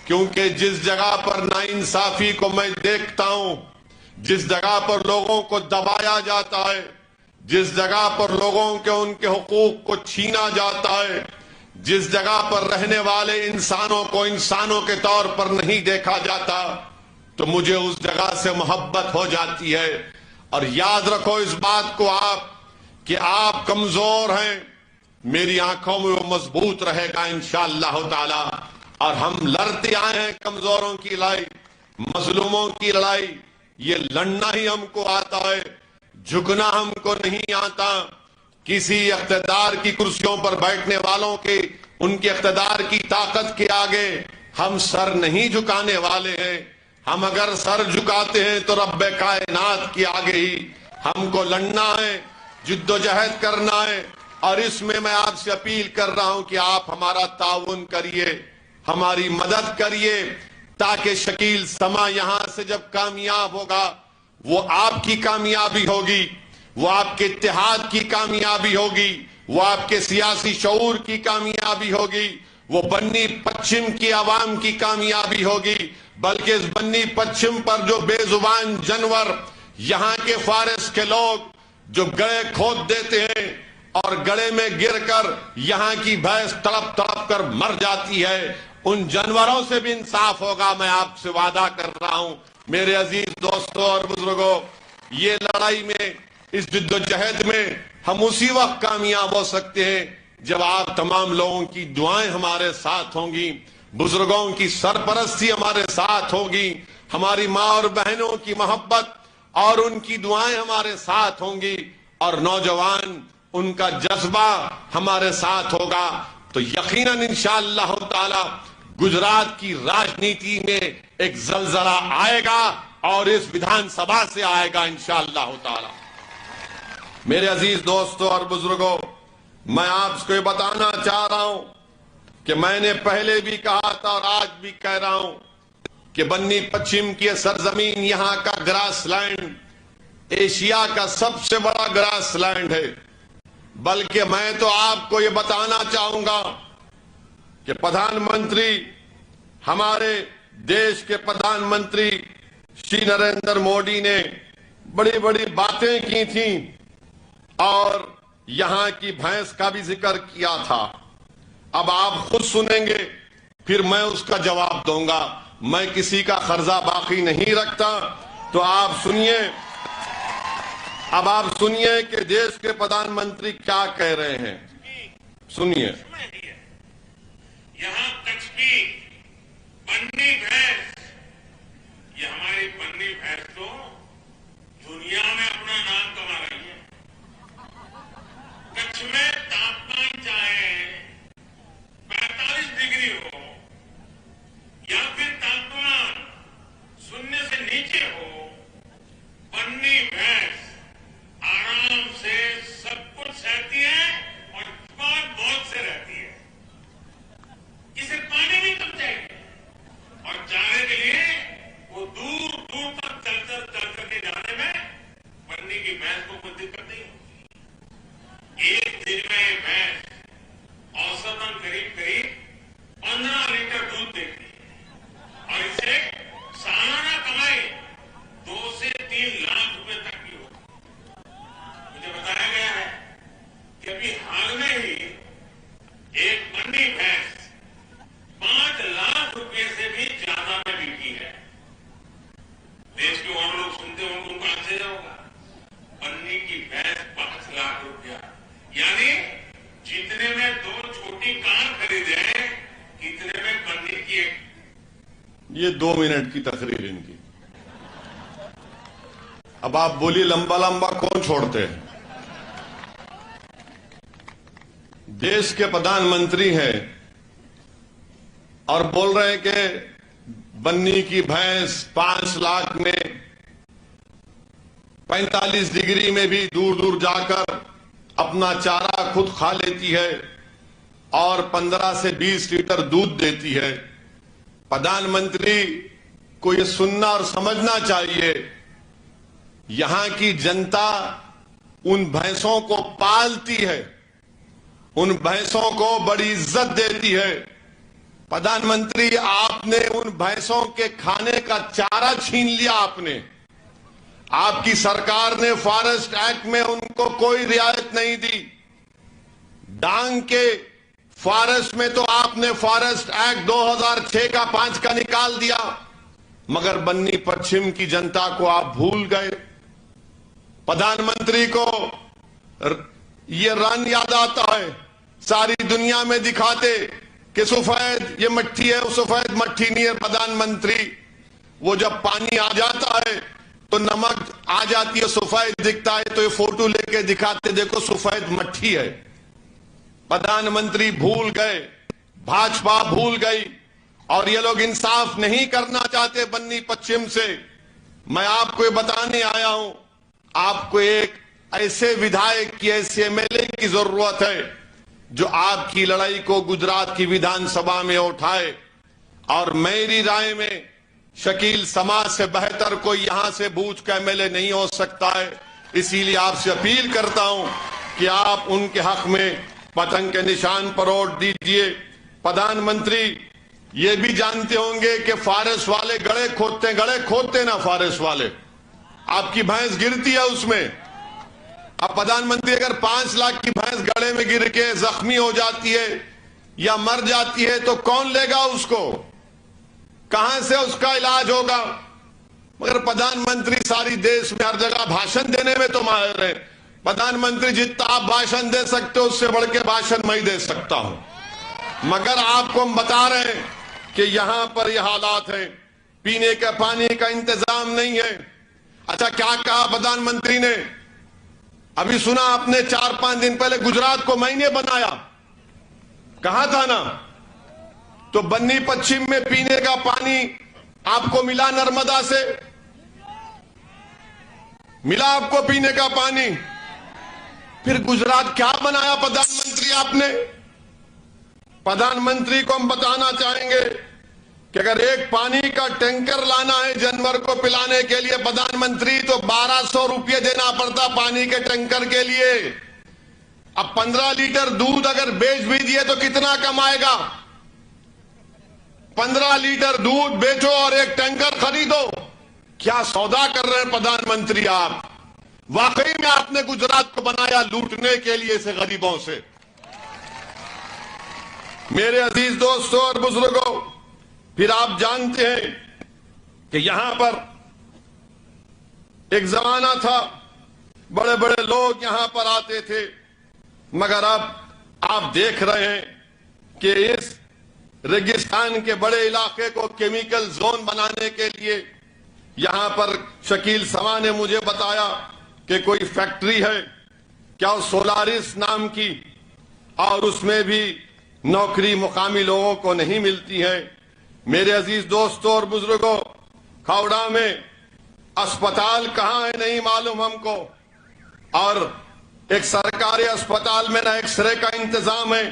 C: क्योंकि जिस जगह पर नाइंसाफी को मैं देखता हूं, जिस जगह पर लोगों को दबाया जाता है, जिस जगह पर लोगों के उनके हुकूक को छीना जाता है, जिस जगह पर रहने वाले इंसानों को इंसानों के तौर पर नहीं देखा जाता, तो मुझे उस जगह से मोहब्बत हो जाती है। और याद रखो इस बात को आप कि आप कमजोर हैं, मेरी आंखों में वो मजबूत रहेगा इंशाअल्लाह ताला। और हम लड़ते आए हैं कमजोरों की लड़ाई, मजलूमों की लड़ाई। ये लड़ना ही हमको आता है, झुकना हमको नहीं आता। किसी इख्तिदार की कुर्सियों पर बैठने वालों के, उनके इख्तिदार की ताकत के आगे हम सर नहीं झुकाने वाले हैं। हम अगर सर झुकाते हैं तो रब्बे कायनात के आगे ही हमको लड़ना है, जिद्दोजहद करना है। और इसमें मैं आपसे अपील कर रहा हूं कि आप हमारा ताउन करिए, हमारी मदद करिए, ताकि शकील समा यहां से जब कामयाब होगा, वो आपकी कामयाबी होगी, वो आपके इत्तेहाद की कामयाबी होगी, वो आपके सियासी शऊर की कामयाबी होगी, वो बन्नी पश्चिम की आवाम की कामयाबी होगी। बल्कि इस बन्नी पश्चिम पर जो बेजुबान जानवर, यहां के फारिस के लोग जो गड़े खोद देते हैं और गड़े में गिरकर यहां की भैंस तड़प तड़प कर मर जाती है, उन जानवरों से भी इंसाफ होगा। मैं आपसे वादा कर रहा हूं मेरे अजीज दोस्तों और बुजुर्गों, ये लड़ाई में, इस जिद्दोजहद में हम उसी वक्त कामयाब हो सकते हैं जब आप तमाम लोगों की दुआएं हमारे साथ होंगी, बुजुर्गों की सरपरस्ती हमारे साथ होगी, हमारी माँ और बहनों की मोहब्बत और उनकी दुआएं हमारे साथ होंगी, और नौजवान उनका जज्बा हमारे साथ होगा। तो यकीनन इंशाअल्लाह ताला गुजरात की राजनीति में एक जलजला आएगा और इस विधानसभा से आएगा इंशाअल्लाह ताला। मेरे अजीज दोस्तों और बुजुर्गों, मैं आपको बताना चाह रहा हूं कि मैंने पहले भी कहा था और आज भी कह रहा हूं कि बन्नी पश्चिम की सरजमीन, यहां का ग्रासलैंड एशिया का सबसे बड़ा ग्रासलैंड है। बल्कि मैं तो आपको ये बताना चाहूंगा कि प्रधानमंत्री, हमारे देश के प्रधानमंत्री श्री नरेंद्र मोदी ने बड़ी बड़ी बातें की थी और यहां की भैंस का भी जिक्र किया था। अब आप खुद सुनेंगे, फिर मैं उसका जवाब दूंगा। मैं किसी का कर्जा बाकी नहीं रखता, तो आप सुनिए। अब आप सुनिए कि देश के प्रधानमंत्री क्या कह रहे हैं, सुनिए।
D: यहाँ कचपी बन्नी भैंस, ये हमारी बन्नी भैंस तो दुनिया में अपना नाम कमा रही है। कच्छ में तापमान चाहे 45 डिग्री हो या फिर तापमान 0 से नीचे हो, बन्नी भैंस आराम से सब कुछ सहती है और बहुत से रहती है। इसे पानी भी कम चाहिए और जाने के लिए वो दूर दूर तक चल करके जाने में बन्नी की भैंस को कोई दिक्कत नहीं होती। एक दिन में ये भैंस औसतन करीब 15 लीटर दूध देती है और इसे सालाना कमाई 2 से 3 लाख रुपए तक की होती है। मुझे बताया गया है कि अभी हाल में ही एक बन्नी भैंस 5 लाख रुपए से भी ज्यादा में बिकी है। देश के और लोग सुनते होंगे, उनको आश्चर्य होगा, बन्नी की भैंस 5 लाख रुपया, यानी जितने में 2 छोटी कार खरीदे इतने में बन्नी की एक।
C: ये 2 मिनट की तकरीर इनकी। अब आप बोलिए लंबा लंबा कौन छोड़ते हैं? देश के प्रधानमंत्री हैं और बोल रहे हैं कि बन्नी की भैंस 5 लाख में 45 डिग्री में भी दूर दूर जाकर अपना चारा खुद खा लेती है और 15 से 20 लीटर दूध देती है। प्रधानमंत्री को यह सुनना और समझना चाहिए यहां की जनता उन भैंसों को पालती है, उन भैंसों को बड़ी इज्जत देती है। प्रधानमंत्री, आपने उन भैंसों के खाने का चारा छीन लिया। आपकी सरकार ने फॉरेस्ट एक्ट में उनको कोई रियायत नहीं दी। डांग के फॉरेस्ट में तो आपने फॉरेस्ट एक्ट 2006 का 5 का निकाल दिया, मगर बन्नी पश्चिम की जनता को आप भूल गए। प्रधानमंत्री को ये रन याद आता है, सारी दुनिया में दिखाते कि सफेद ये मट्टी है, वो सफेद मट्टी नहीं है। प्रधानमंत्री, वो जब पानी आ जाता है तो नमक आ जाती है, सफेद दिखता है, तो ये फोटो लेके दिखाते, देखो सफेद मट्टी है। प्रधानमंत्री भूल गए, भाजपा भूल गई, और ये लोग इंसाफ नहीं करना चाहते बन्नी पश्चिम से। मैं आपको ये बताने आया हूं, आपको एक ऐसे विधायक की, ऐसे एमएलए की जरूरत है जो आपकी लड़ाई को गुजरात की विधानसभा में उठाए। और मेरी राय में शकील समाज से बेहतर कोई यहां से बूझ का एमएलए नहीं हो सकता है। इसीलिए आपसे अपील करता हूं कि आप उनके हक में पतंग के निशान पर वोट दीजिए। प्रधानमंत्री ये भी जानते होंगे कि फॉरेस्ट वाले गड़े खोदते ना, फॉरेस्ट वाले आपकी भैंस गिरती है उसमें। अब प्रधानमंत्री, अगर 5 लाख की भैंस गड़े में गिर के जख्मी हो जाती है या मर जाती है तो कौन लेगा उसको? कहां से उसका इलाज होगा? मगर प्रधानमंत्री सारी देश में हर जगह भाषण देने में तो माहिर है। प्रधानमंत्री, जितना आप भाषण दे सकते हो उससे बढ़ के भाषण मैं ही दे सकता हूं, मगर आपको हम बता रहे हैं कि यहां पर यह हालात है, पीने का पानी का इंतजाम नहीं है। अच्छा, क्या कहा प्रधानमंत्री ने? अभी सुना आपने 4-5 दिन पहले गुजरात को मैंने बनाया, कहा था ना? तो बन्नी पश्चिम में पीने का पानी आपको मिला? नर्मदा से मिला आपको पीने का पानी? फिर गुजरात क्या बनाया प्रधानमंत्री आपने? प्रधानमंत्री को हम बताना चाहेंगे कि अगर एक पानी का टैंकर लाना है जानवर को पिलाने के लिए प्रधानमंत्री, तो 1200 रुपये देना पड़ता पानी के टैंकर के लिए। अब 15 लीटर दूध अगर बेच भी दिए तो कितना कमाएगा? 15 लीटर दूध बेचो और एक टैंकर खरीदो। क्या सौदा कर रहे हैं प्रधानमंत्री आप? वाकई में आपने गुजरात को बनाया लूटने के लिए से गरीबों से। मेरे अजीज दोस्तों और बुजुर्गों, फिर आप जानते हैं कि यहां पर एक जमाना था, बड़े बड़े लोग यहां पर आते थे, मगर अब आप देख रहे हैं कि इस रेगिस्तान के बड़े इलाके को केमिकल जोन बनाने के लिए यहां पर शकील समा ने मुझे बताया कि कोई फैक्ट्री है, क्या सोलारिस नाम की, और उसमें भी नौकरी मुकामी लोगों को नहीं मिलती है। मेरे अजीज दोस्तों और बुजुर्गों, खावड़ा में अस्पताल कहां है नहीं मालूम हमको, और एक सरकारी अस्पताल में ना एक्सरे का इंतजाम है,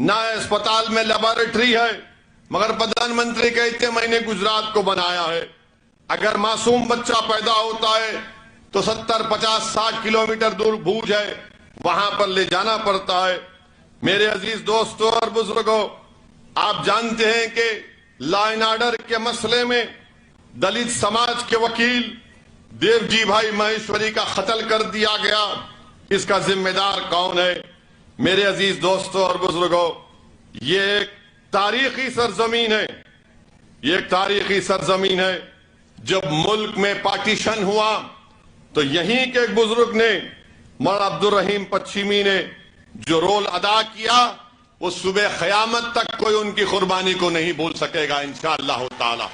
C: ना अस्पताल में लेबोरेटरी है, मगर प्रधानमंत्री कहते मैंने गुजरात को बनाया है। अगर मासूम बच्चा पैदा होता है तो 70, 50, 60 किलोमीटर दूर भूज है, वहां पर ले जाना पड़ता है। मेरे अजीज दोस्तों और बुजुर्गों, आप जानते हैं कि लॉ एंड ऑर्डर के मसले में दलित समाज के वकील देवजी भाई महेश्वरी का कत्ल कर दिया गया, इसका जिम्मेदार कौन है? मेरे अजीज दोस्तों और बुजुर्गों, ये एक तारीखी सरजमीन है, ये एक तारीखी सरजमीन है। जब मुल्क में पार्टीशन हुआ तो यहीं के एक बुजुर्ग ने, मौलाना अब्दुल रहीम पश्चिमी ने जो रोल अदा किया, वो सुबह क़यामत तक कोई उनकी कुर्बानी को नहीं भूल सकेगा इंशाअल्लाह ताला।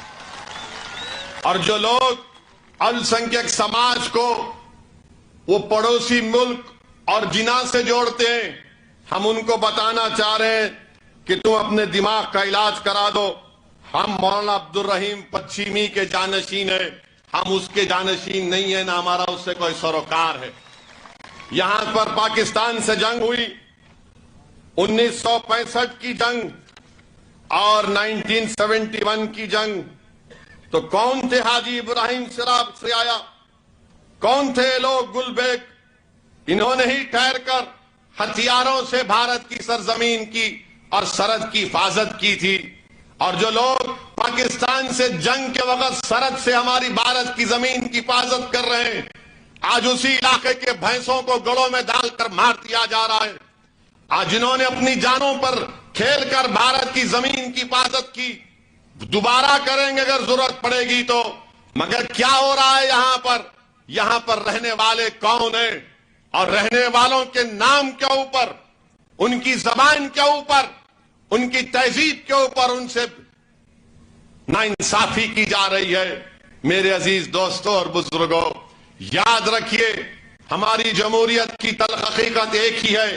C: और जो लोग अल्पसंख्यक समाज को वो पड़ोसी मुल्क और जिना से जोड़ते हैं, हम उनको बताना चाह रहे हैं कि तुम अपने दिमाग का इलाज करा दो। हम मौलाना अब्दुल रहीम पश्चिमी के जानशीन है, हम उसके जानशीन नहीं है, ना हमारा उससे कोई सरोकार है। यहां पर पाकिस्तान से जंग हुई, 1965 की जंग और 1971 की जंग, तो कौन थे? हाजी इब्राहिम सिराज से आया, कौन थे ये लोग? गुलबेग, इन्होंने ही ठहरकर हथियारों से भारत की सरजमीन की और सरहद की हिफाजत की थी। और जो लोग पाकिस्तान से जंग के वक्त सरहद से हमारी भारत की जमीन की हिफाजत कर रहे हैं, आज उसी इलाके के भैंसों को गड़ों में डालकर मार दिया जा रहा है। आज जिन्होंने अपनी जानों पर खेलकर भारत की जमीन की हिफाजत की, दोबारा करेंगे अगर जरूरत पड़ेगी तो। मगर क्या हो रहा है यहां पर रहने वाले कौन है? और रहने वालों के नाम के ऊपर, उनकी जबान के ऊपर, उनकी तहजीब के ऊपर उनसे नाइंसाफी की जा रही है। मेरे अजीज दोस्तों और बुजुर्गों, याद रखिए, हमारी जमहूरियत की तल्ख हकीकत एक ही है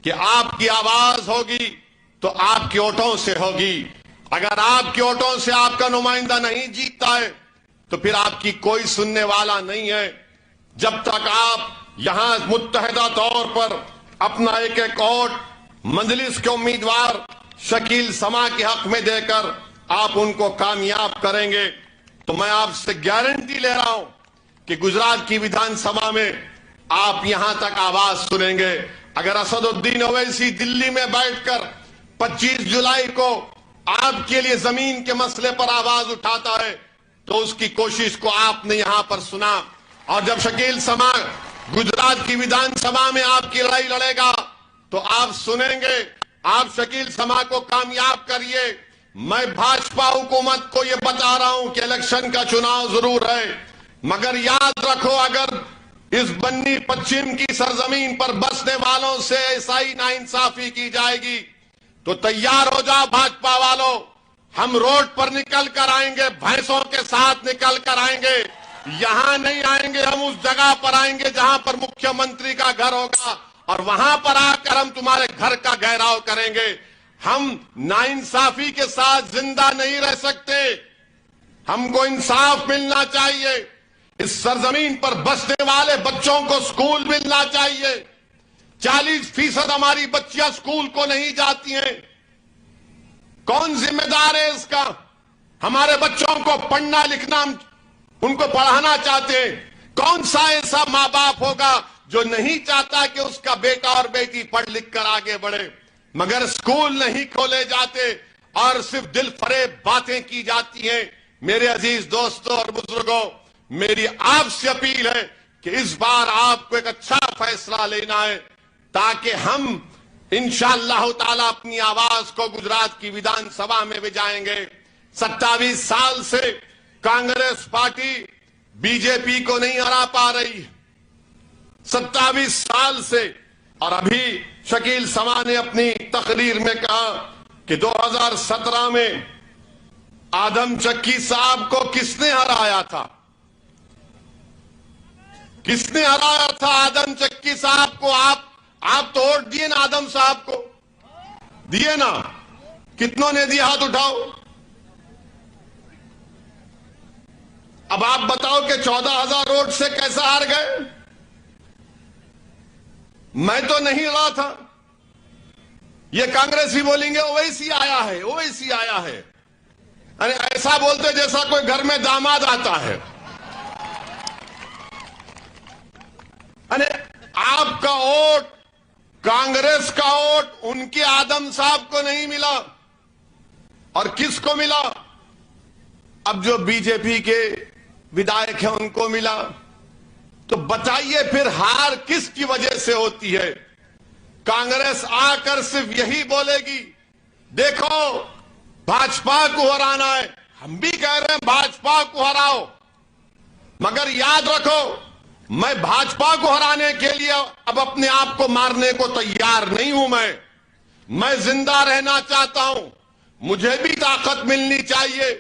C: कि आपकी आवाज होगी तो आपके वोटों से होगी। अगर आपके वोटों से आपका नुमाइंदा नहीं जीतता है तो फिर आपकी कोई सुनने वाला नहीं है। जब तक आप यहां मुत्तहिदा तौर पर अपना एक एक वोट मजलिस के उम्मीदवार शकील समा के हक में देकर आप उनको कामयाब करेंगे तो मैं आपसे गारंटी ले रहा हूं कि गुजरात की विधानसभा में आप यहां तक आवाज सुनेंगे। अगर असदुद्दीन ओवैसी दिल्ली में बैठकर 25 जुलाई को आपके लिए जमीन के मसले पर आवाज उठाता है तो उसकी कोशिश को आपने यहां पर सुना। और जब शकील समा गुजरात की विधानसभा में आपकी लड़ाई लड़ेगा तो आप सुनेंगे। आप शकील समा को कामयाब करिए। मैं भाजपा हुकूमत को यह बता रहा हूं कि इलेक्शन का चुनाव जरूर है, मगर याद रखो, अगर इस बन्नी पश्चिम की सरजमीन पर बसने वालों से ऐसा ही नाइंसाफी की जाएगी तो तैयार हो जाओ भाजपा वालों। हम रोड पर निकल कर आएंगे, भैंसों के साथ निकल कर आएंगे। यहां नहीं आएंगे, हम उस जगह पर आएंगे जहां पर मुख्यमंत्री का घर होगा और वहां पर आकर हम तुम्हारे घर का घेराव करेंगे। हम नाइंसाफी के साथ जिंदा नहीं रह सकते। हमको इंसाफ मिलना चाहिए। इस सरजमीन पर बसने वाले बच्चों को स्कूल मिलना चाहिए। 40% हमारी बच्चियां स्कूल को नहीं जाती हैं। कौन जिम्मेदार है इसका? हमारे बच्चों को पढ़ना लिखना, उनको पढ़ाना चाहते हैं। कौन सा ऐसा मां बाप होगा जो नहीं चाहता कि उसका बेटा और बेटी पढ़ लिख कर आगे बढ़े? मगर स्कूल नहीं खोले जाते और सिर्फ दिल फरेब बातें की जाती हैं। मेरे अजीज दोस्तों और बुजुर्गों, मेरी आपसे अपील है कि इस बार आपको एक अच्छा फैसला लेना है ताकि हम इंशाअल्लाह ताला अपनी आवाज को गुजरात की विधानसभा में भी जाएंगे। 27 साल से कांग्रेस पार्टी बीजेपी को नहीं हरा पा रही, 27 साल से। और अभी शकील समा ने अपनी तकरीर में कहा कि 2017 में आदम चक्की साहब को किसने हराया था? किसने हराया था आदम चक्की साहब को? आप तो वोट दिए ना आदम साहब को, दिए ना? कितनों ने दिया? हाथ उठाओ। अब आप बताओ कि 14,000 वोट से कैसे हार गए? मैं तो नहीं लड़ा था। ये कांग्रेसी बोलेंगे ओवैसी आया है, ओवैसी आया है। अरे ऐसा बोलते जैसा कोई घर में दामाद आता है। अरे आपका वोट, कांग्रेस का वोट उनके आदम साहब को नहीं मिला और किसको मिला? अब जो बीजेपी के विधायक हैं उनको मिला। तो बताइए फिर हार किसकी वजह से होती है? कांग्रेस आकर सिर्फ यही बोलेगी देखो भाजपा को हराना है। हम भी कह रहे हैं भाजपा को हराओ, मगर याद रखो मैं भाजपा को हराने के लिए अब अपने आप को मारने को तैयार नहीं हूं। मैं जिंदा रहना चाहता हूं, मुझे भी ताकत मिलनी चाहिए।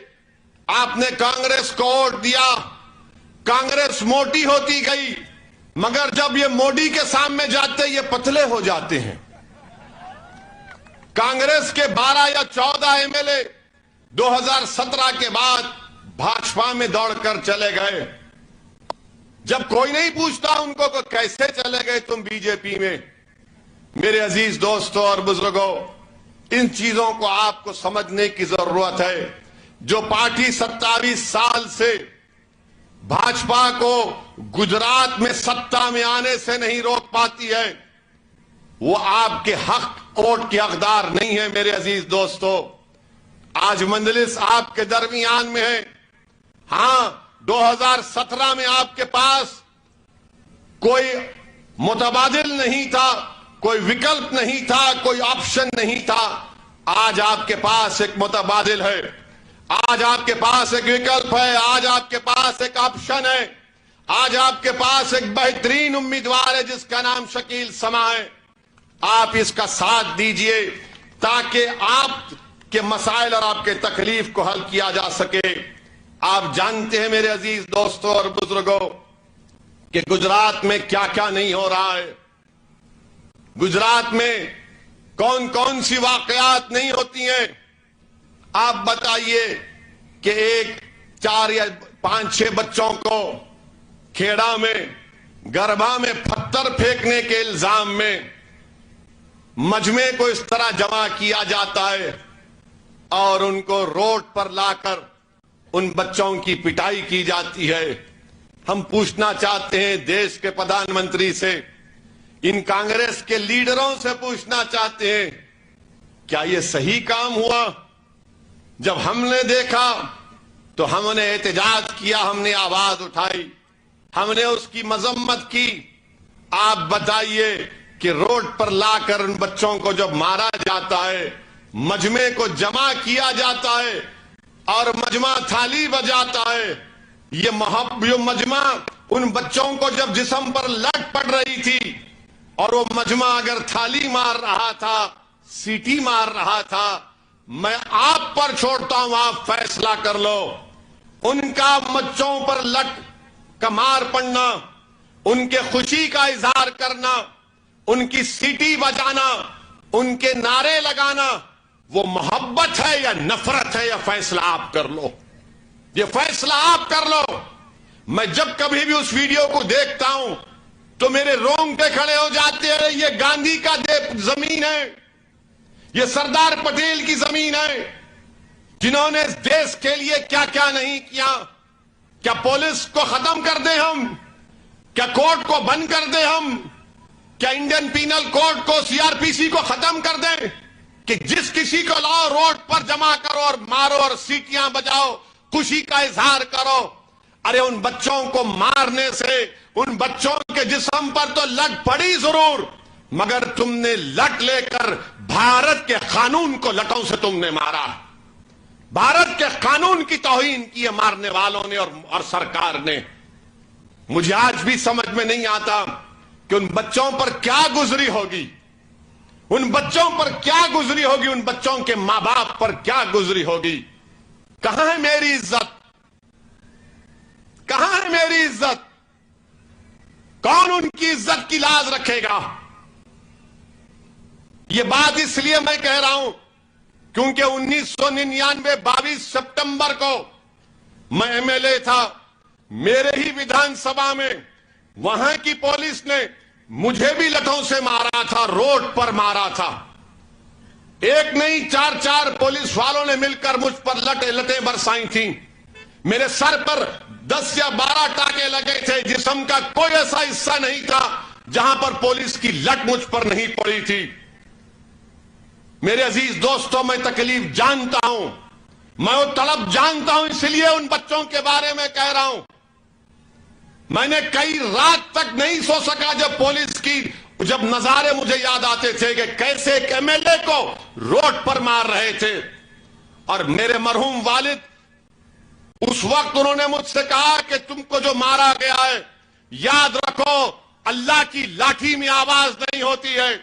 C: आपने कांग्रेस को वोट दिया, कांग्रेस मोटी होती गई, मगर जब ये मोदी के सामने जाते ये पतले हो जाते हैं। कांग्रेस के 12 या 14 एमएलए 2017 के बाद भाजपा में दौड़कर चले गए। जब कोई नहीं पूछता उनको कि कैसे चले गए तुम बीजेपी में। मेरे अजीज दोस्तों और बुजुर्गों, इन चीजों को आपको समझने की जरूरत है। जो पार्टी 27 साल से भाजपा को गुजरात में सत्ता में आने से नहीं रोक पाती है, वो आपके हक वोट के हकदार नहीं है। मेरे अजीज दोस्तों, आज मंजलिस आपके दरमियान में है। हां, 2017 में आपके पास कोई मुतबादिल नहीं था, कोई विकल्प नहीं था, कोई ऑप्शन नहीं था। आज आपके पास एक मुतबादिल है, आज आपके पास एक विकल्प है, आज आपके पास एक ऑप्शन है, आज आपके पास एक बेहतरीन उम्मीदवार है जिसका नाम शकील समा है। आप इसका साथ दीजिए ताकि आपके मसाइल और आपके तकलीफ को हल किया जा सके। आप जानते हैं मेरे अजीज दोस्तों और बुजुर्गों कि गुजरात में क्या क्या नहीं हो रहा है, गुजरात में कौन कौन सी वाकयात नहीं होती हैं। आप बताइए कि 4 या 5-6 बच्चों को खेड़ा में गरबा में पत्थर फेंकने के इल्जाम में मजमे को इस तरह जमा किया जाता है और उनको रोड पर लाकर उन बच्चों की पिटाई की जाती है। हम पूछना चाहते हैं देश के प्रधानमंत्री से, इन कांग्रेस के लीडरों से पूछना चाहते हैं, क्या यह सही काम हुआ? जब हमने देखा तो हमने एहतजाज किया, हमने आवाज उठाई, हमने उसकी मजम्मत की। आप बताइए कि रोड पर लाकर उन बच्चों को जब मारा जाता है, मजमे को जमा किया जाता है और मजमा थाली बजाता है, ये मजमा उन बच्चों को जब जिस्म पर लट पड़ रही थी और वो मजमा अगर थाली मार रहा था, सीटी मार रहा था, मैं आप पर छोड़ता हूं, आप फैसला कर लो। उनका बच्चों पर लट का मार पड़ना, उनके खुशी का इजहार करना, उनकी सीटी बजाना, उनके नारे लगाना, वो मोहब्बत है या नफरत है, या फैसला आप कर लो, ये फैसला आप कर लो। मैं जब कभी भी उस वीडियो को देखता हूं तो मेरे रोंगटे खड़े हो जाते हैं। ये गांधी का जमीन है, ये सरदार पटेल की जमीन है, जिन्होंने इस देश के लिए क्या क्या नहीं किया। क्या पुलिस को खत्म कर दे हम? क्या कोर्ट को बंद कर दे हम? क्या इंडियन पीनल कोड को, सीआरपीसी को खत्म कर दें कि जिस किसी को लाओ रोड पर जमा करो और मारो और सीटियां बजाओ, खुशी का इजहार करो? अरे उन बच्चों को मारने से उन बच्चों के जिस्म पर तो लट पड़ी जरूर, मगर तुमने लट लेकर भारत के कानून को लटों से तुमने मारा। भारत के कानून की तौहीन की है मारने वालों ने और सरकार ने। मुझे आज भी समझ में नहीं आता कि उन बच्चों पर क्या गुजरी होगी, उन बच्चों पर क्या गुजरी होगी, उन बच्चों के मां बाप पर क्या गुजरी होगी। कहां है मेरी इज्जत? कहां है मेरी इज्जत? कौन उनकी इज्जत की लाज रखेगा? यह बात इसलिए मैं कह रहा हूं क्योंकि 1999 22 सितंबर को मैं एमएलए था, मेरे ही विधानसभा में वहां की पुलिस ने मुझे भी लठों से मारा था, रोड पर मारा था। एक नहीं 4 पुलिस वालों ने मिलकर मुझ पर लटें बरसाई थी। मेरे सर पर 10 या 12 टाके लगे थे, जिस्म का कोई ऐसा हिस्सा नहीं था जहां पर पुलिस की लट मुझ पर नहीं पड़ी थी। मेरे अजीज दोस्तों, मैं तकलीफ जानता हूं, मैं वो तड़प जानता हूं, इसलिए उन बच्चों के बारे में कह रहा हूं। मैंने कई रात तक नहीं सो सका जब नजारे मुझे याद आते थे कि कैसे एक एमएलए को रोड पर मार रहे थे। और मेरे मरहूम वालिद उस वक्त उन्होंने मुझसे कहा कि तुमको जो मारा गया है, याद रखो अल्लाह की लाठी में आवाज नहीं होती है।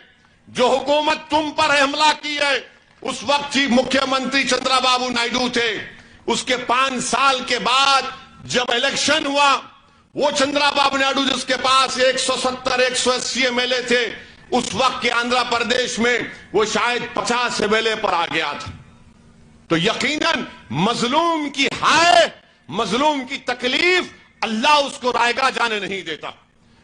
C: जो हुकूमत तुम पर हमला की है, उस वक्त चीफ मुख्यमंत्री चंद्रबाबू नायडू थे। उसके 5 साल के बाद जब इलेक्शन हुआ, वो चंद्रबाबू नायडू जिसके पास 170-180 एमएलए थे, उस वक्त के आंध्र प्रदेश में वो शायद 50 एमएलए पर आ गया था। तो यकीनन मजलूम की हाय, मजलूम की तकलीफ अल्लाह उसको रायगा जाने नहीं देता।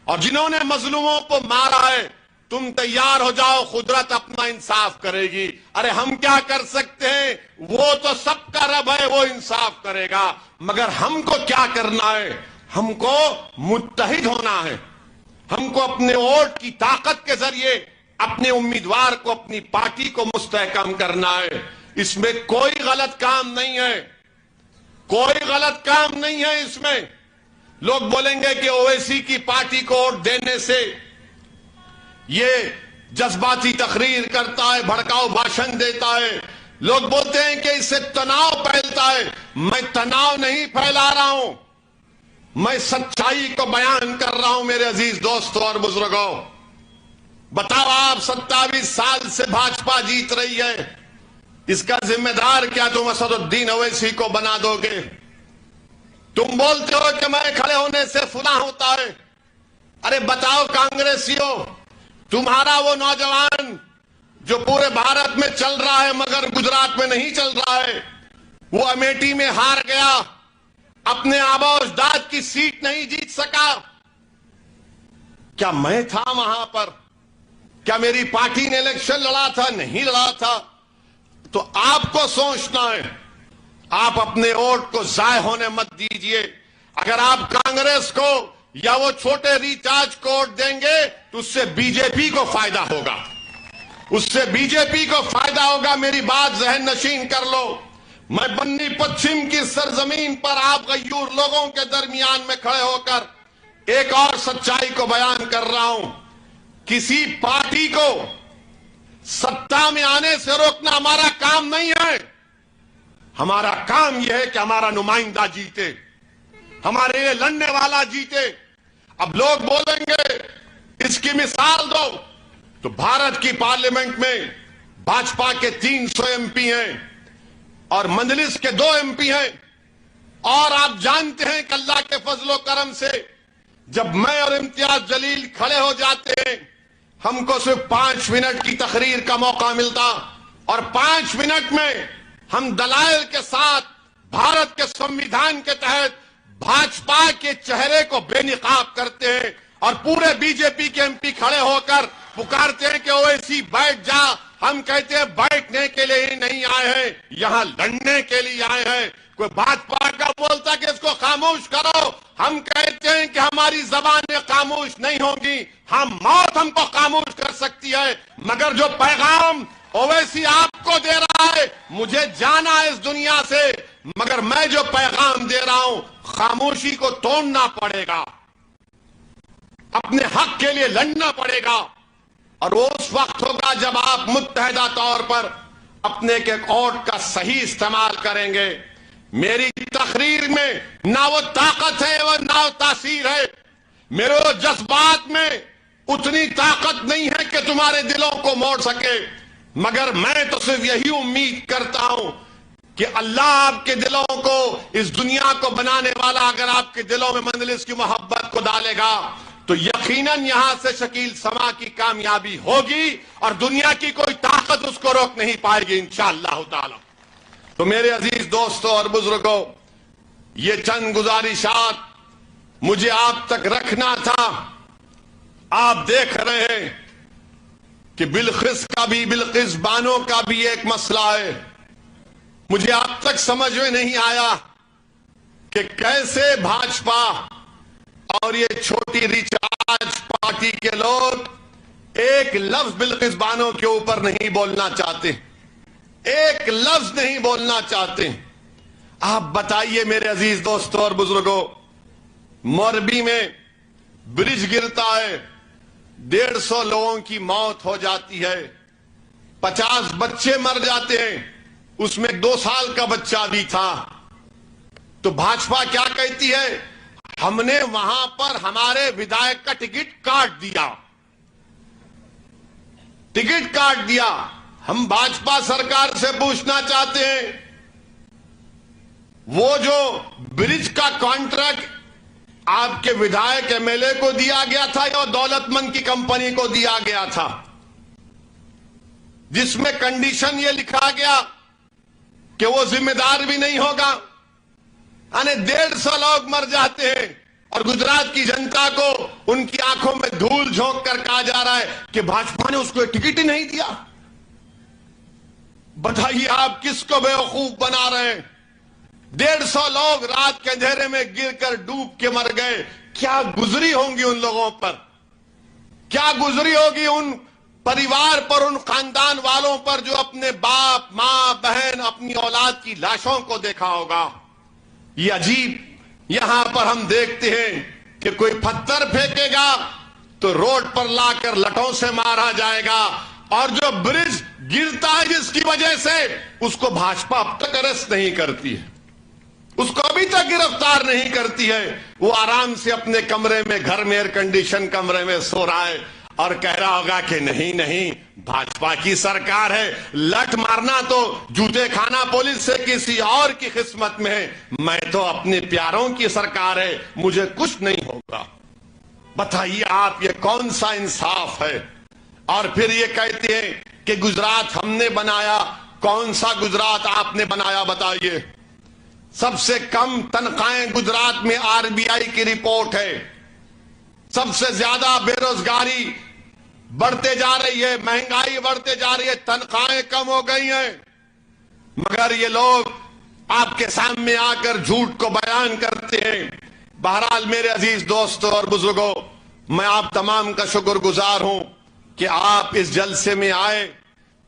C: और जिन्होंने मजलूमों को मारा है, तुम तैयार हो जाओ, कुदरत अपना इंसाफ करेगी। अरे हम क्या कर सकते हैं? वो तो सबका रब है, वो इंसाफ करेगा। मगर हमको क्या करना है? हमको मुत्तहिद होना है। हमको अपने वोट की ताकत के जरिए अपने उम्मीदवार को, अपनी पार्टी को मुस्तहकम करना है। इसमें कोई गलत काम नहीं है, कोई गलत काम नहीं है इसमें। लोग बोलेंगे कि ओवैसी की पार्टी को वोट देने से ये जज्बाती तकरीर करता है, भड़काऊ भाषण देता है। लोग बोलते हैं कि इससे तनाव फैलता है। मैं तनाव नहीं फैला रहा हूं, मैं सच्चाई को बयान कर रहा हूं। मेरे अजीज दोस्तों और बुजुर्गों, बताओ, आप 27 साल से भाजपा जीत रही है, इसका जिम्मेदार क्या तुम असदुद्दीन ओवैसी को बना दोगे? तुम बोलते हो कि मैं खड़े होने से फुला होता है। अरे बताओ कांग्रेसियों, तुम्हारा वो नौजवान जो पूरे भारत में चल रहा है मगर गुजरात में नहीं चल रहा है, वो अमेठी में हार गया, अपने आबा-ओ-अजदाद की सीट नहीं जीत सका। क्या मैं था वहां पर? क्या मेरी पार्टी ने इलेक्शन लड़ा था? नहीं लड़ा था। तो आपको सोचना है, आप अपने वोट को जाय होने मत दीजिए। अगर आप कांग्रेस को या वो छोटे रिचार्ज को वोट देंगे तो उससे बीजेपी को फायदा होगा, उससे बीजेपी को फायदा होगा। मेरी बात जहन नशीन कर लो। मैं बन्नी पश्चिम की सरजमीन पर आप गयूर लोगों के दरमियान में खड़े होकर एक और सच्चाई को बयान कर रहा हूं। किसी पार्टी को सत्ता में आने से रोकना हमारा काम नहीं है। हमारा काम यह है कि हमारा नुमाइंदा जीते, हमारे लिए लड़ने वाला जीते। अब लोग बोलेंगे इसकी मिसाल दो, तो भारत की पार्लियामेंट में भाजपा के 300 एमपी हैं और मंजलिस के 2 एमपी हैं। और आप जानते हैं कि अल्लाह के फजलो करम से जब मैं और इम्तियाज जलील खड़े हो जाते हैं, हमको सिर्फ 5 मिनट की तकरीर का मौका मिलता और 5 मिनट में हम दलाइल के साथ भारत के संविधान के तहत भाजपा के चेहरे को बेनकाब करते हैं और पूरे बीजेपी के एमपी खड़े होकर पुकारते हैं कि ओवैसी बैठ जा। हम कहते हैं बैठने के लिए ही नहीं आए हैं, यहां लड़ने के लिए आए हैं। कोई भाजपा का बोलता कि इसको खामोश करो, हम कहते हैं कि हमारी जबानें खामोश नहीं होंगी। हम मौत हमको खामोश कर सकती है, मगर जो पैगाम ओवैसी आपको दे रहा है, मुझे जाना है इस दुनिया से, मगर मैं जो पैगाम दे रहा हूं, खामोशी को तोड़ना पड़ेगा, अपने हक के लिए लड़ना पड़ेगा। और वो उस वक्त होगा जब आप मुत्तहिदा तौर पर अपने के वोट का सही इस्तेमाल करेंगे। मेरी तकरीर में ना वो ताकत है वो ना वो तासीर है, मेरे जज्बात में उतनी ताकत नहीं है कि तुम्हारे दिलों को मोड़ सके। मगर मैं तो सिर्फ यही उम्मीद करता हूं कि अल्लाह आपके दिलों को, इस दुनिया को बनाने वाला अगर आपके दिलों में मंजलिस की मोहब्बत को डालेगा तो यकीनन यहां से शकील समा की कामयाबी होगी और दुनिया की कोई ताकत उसको रोक नहीं पाएगी इंशाअल्लाह ताला। तो मेरे अजीज दोस्तों और बुजुर्गों, ये चंद गुजारिशात मुझे आप तक रखना था। आप देख रहे हैं कि बिल्किस बानो का भी एक मसला है। मुझे अब तक समझ में नहीं आया कि कैसे भाजपा और ये छोटी रिचार्ज पार्टी के लोग एक लफ्ज बिल्किस बानो के ऊपर नहीं बोलना चाहते, एक लफ्ज नहीं बोलना चाहते। आप बताइए मेरे अजीज दोस्तों और बुजुर्गों, मोरबी में ब्रिज गिरता है, 150 लोगों की मौत हो जाती है, 50 बच्चे मर जाते हैं, उसमें 2 साल का बच्चा भी था। तो भाजपा क्या कहती है, हमने वहां पर हमारे विधायक का टिकट काट दिया, टिकट काट दिया। हम भाजपा सरकार से पूछना चाहते हैं, वो जो ब्रिज का कॉन्ट्रैक्ट आपके विधायक एमएलए को दिया गया था या दौलतमंद की कंपनी को दिया गया था, जिसमें कंडीशन ये लिखा गया कि वो जिम्मेदार भी नहीं होगा। यानी 150 लोग मर जाते हैं और गुजरात की जनता को उनकी आंखों में धूल झोंक कर कहा जा रहा है कि भाजपा ने उसको टिकट ही नहीं दिया। बताइए आप किसको बेवकूफ बना रहे हैं? 150 लोग रात के अंधेरे में गिरकर डूब के मर गए। क्या गुजरी होंगी उन लोगों पर, क्या गुजरी होगी उन परिवार पर, उन खानदान वालों पर जो अपने बाप, मां, बहन, अपनी औलाद की लाशों को देखा होगा। ये अजीब, यहां पर हम देखते हैं कि कोई पत्थर फेंकेगा तो रोड पर लाकर लठों से मारा जाएगा, और जो ब्रिज गिरता है जिसकी वजह से, उसको भाजपा अब तक अरेस्ट नहीं करती है, उसको अभी तक गिरफ्तार नहीं करती है। वो आराम से अपने कमरे में, घर में, एयर कंडीशन कमरे में सो रहा है और कह रहा होगा कि नहीं नहीं, भाजपा की सरकार है, लठ मारना तो जूते खाना पुलिस से किसी और की किस्मत में है, मैं तो अपने प्यारों की सरकार है, मुझे कुछ नहीं होगा। बताइए आप, ये कौन सा इंसाफ है? और फिर ये कहते हैं कि गुजरात हमने बनाया। कौन सा गुजरात आपने बनाया बताइए? सबसे कम तनख्वाहें गुजरात में आरबीआई की रिपोर्ट है। सबसे ज्यादा बेरोजगारी बढ़ते जा रही है, महंगाई बढ़ते जा रही है, तनख्वाहें कम हो गई हैं, मगर ये लोग आपके सामने आकर झूठ को बयान करते हैं। बहरहाल मेरे अजीज दोस्तों और बुजुर्गों, मैं आप तमाम का शुक्रगुजार हूं कि आप इस जलसे में आए।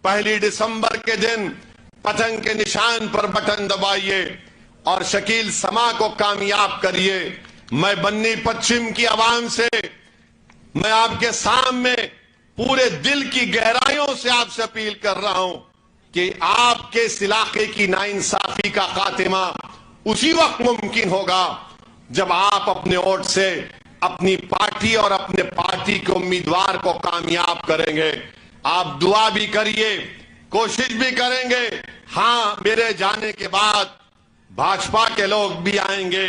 C: 1 दिसंबर के दिन पतंग के निशान पर बटन दबाइए और शकील समा को कामयाब करिए। मैं बन्नी पश्चिम की आवाम से, मैं आपके सामने पूरे दिल की गहराइयों से आपसे अपील कर रहा हूं कि आपके इस इलाके की नाइंसाफी का खात्मा उसी वक्त मुमकिन होगा जब आप अपने वोट से अपनी पार्टी और अपने पार्टी के उम्मीदवार को कामयाब करेंगे। आप दुआ भी करिए, कोशिश भी करेंगे। हां, मेरे जाने के बाद भाजपा के लोग भी आएंगे,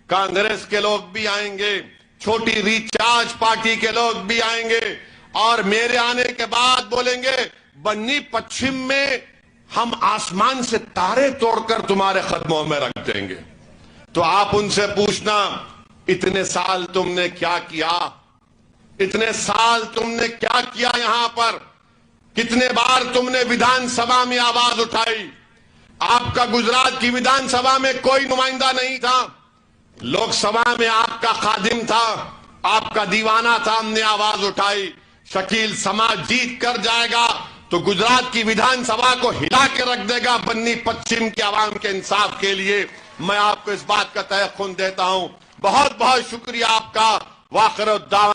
C: कांग्रेस के लोग भी आएंगे, छोटी रिचार्ज पार्टी के लोग भी आएंगे, और मेरे आने के बाद बोलेंगे बन्नी पश्चिम में हम आसमान से तारे तोड़कर तुम्हारे कदमों में रख देंगे। तो आप उनसे पूछना, इतने साल तुमने क्या किया? इतने साल तुमने क्या किया? यहां पर कितने बार तुमने विधानसभा में आवाज उठाई? आपका गुजरात की विधानसभा में कोई नुमाइंदा नहीं था, लोकसभा में आपका खादिम था, आपका दीवाना था, हमने आवाज उठाई। शकील समाज जीत कर जाएगा तो गुजरात की विधानसभा को हिला के रख देगा बन्नी पश्चिम की आवाम के इंसाफ के लिए। मैं आपको इस बात का तयक़ुन देता हूं। बहुत बहुत शुक्रिया आपका। वाखिर दावा।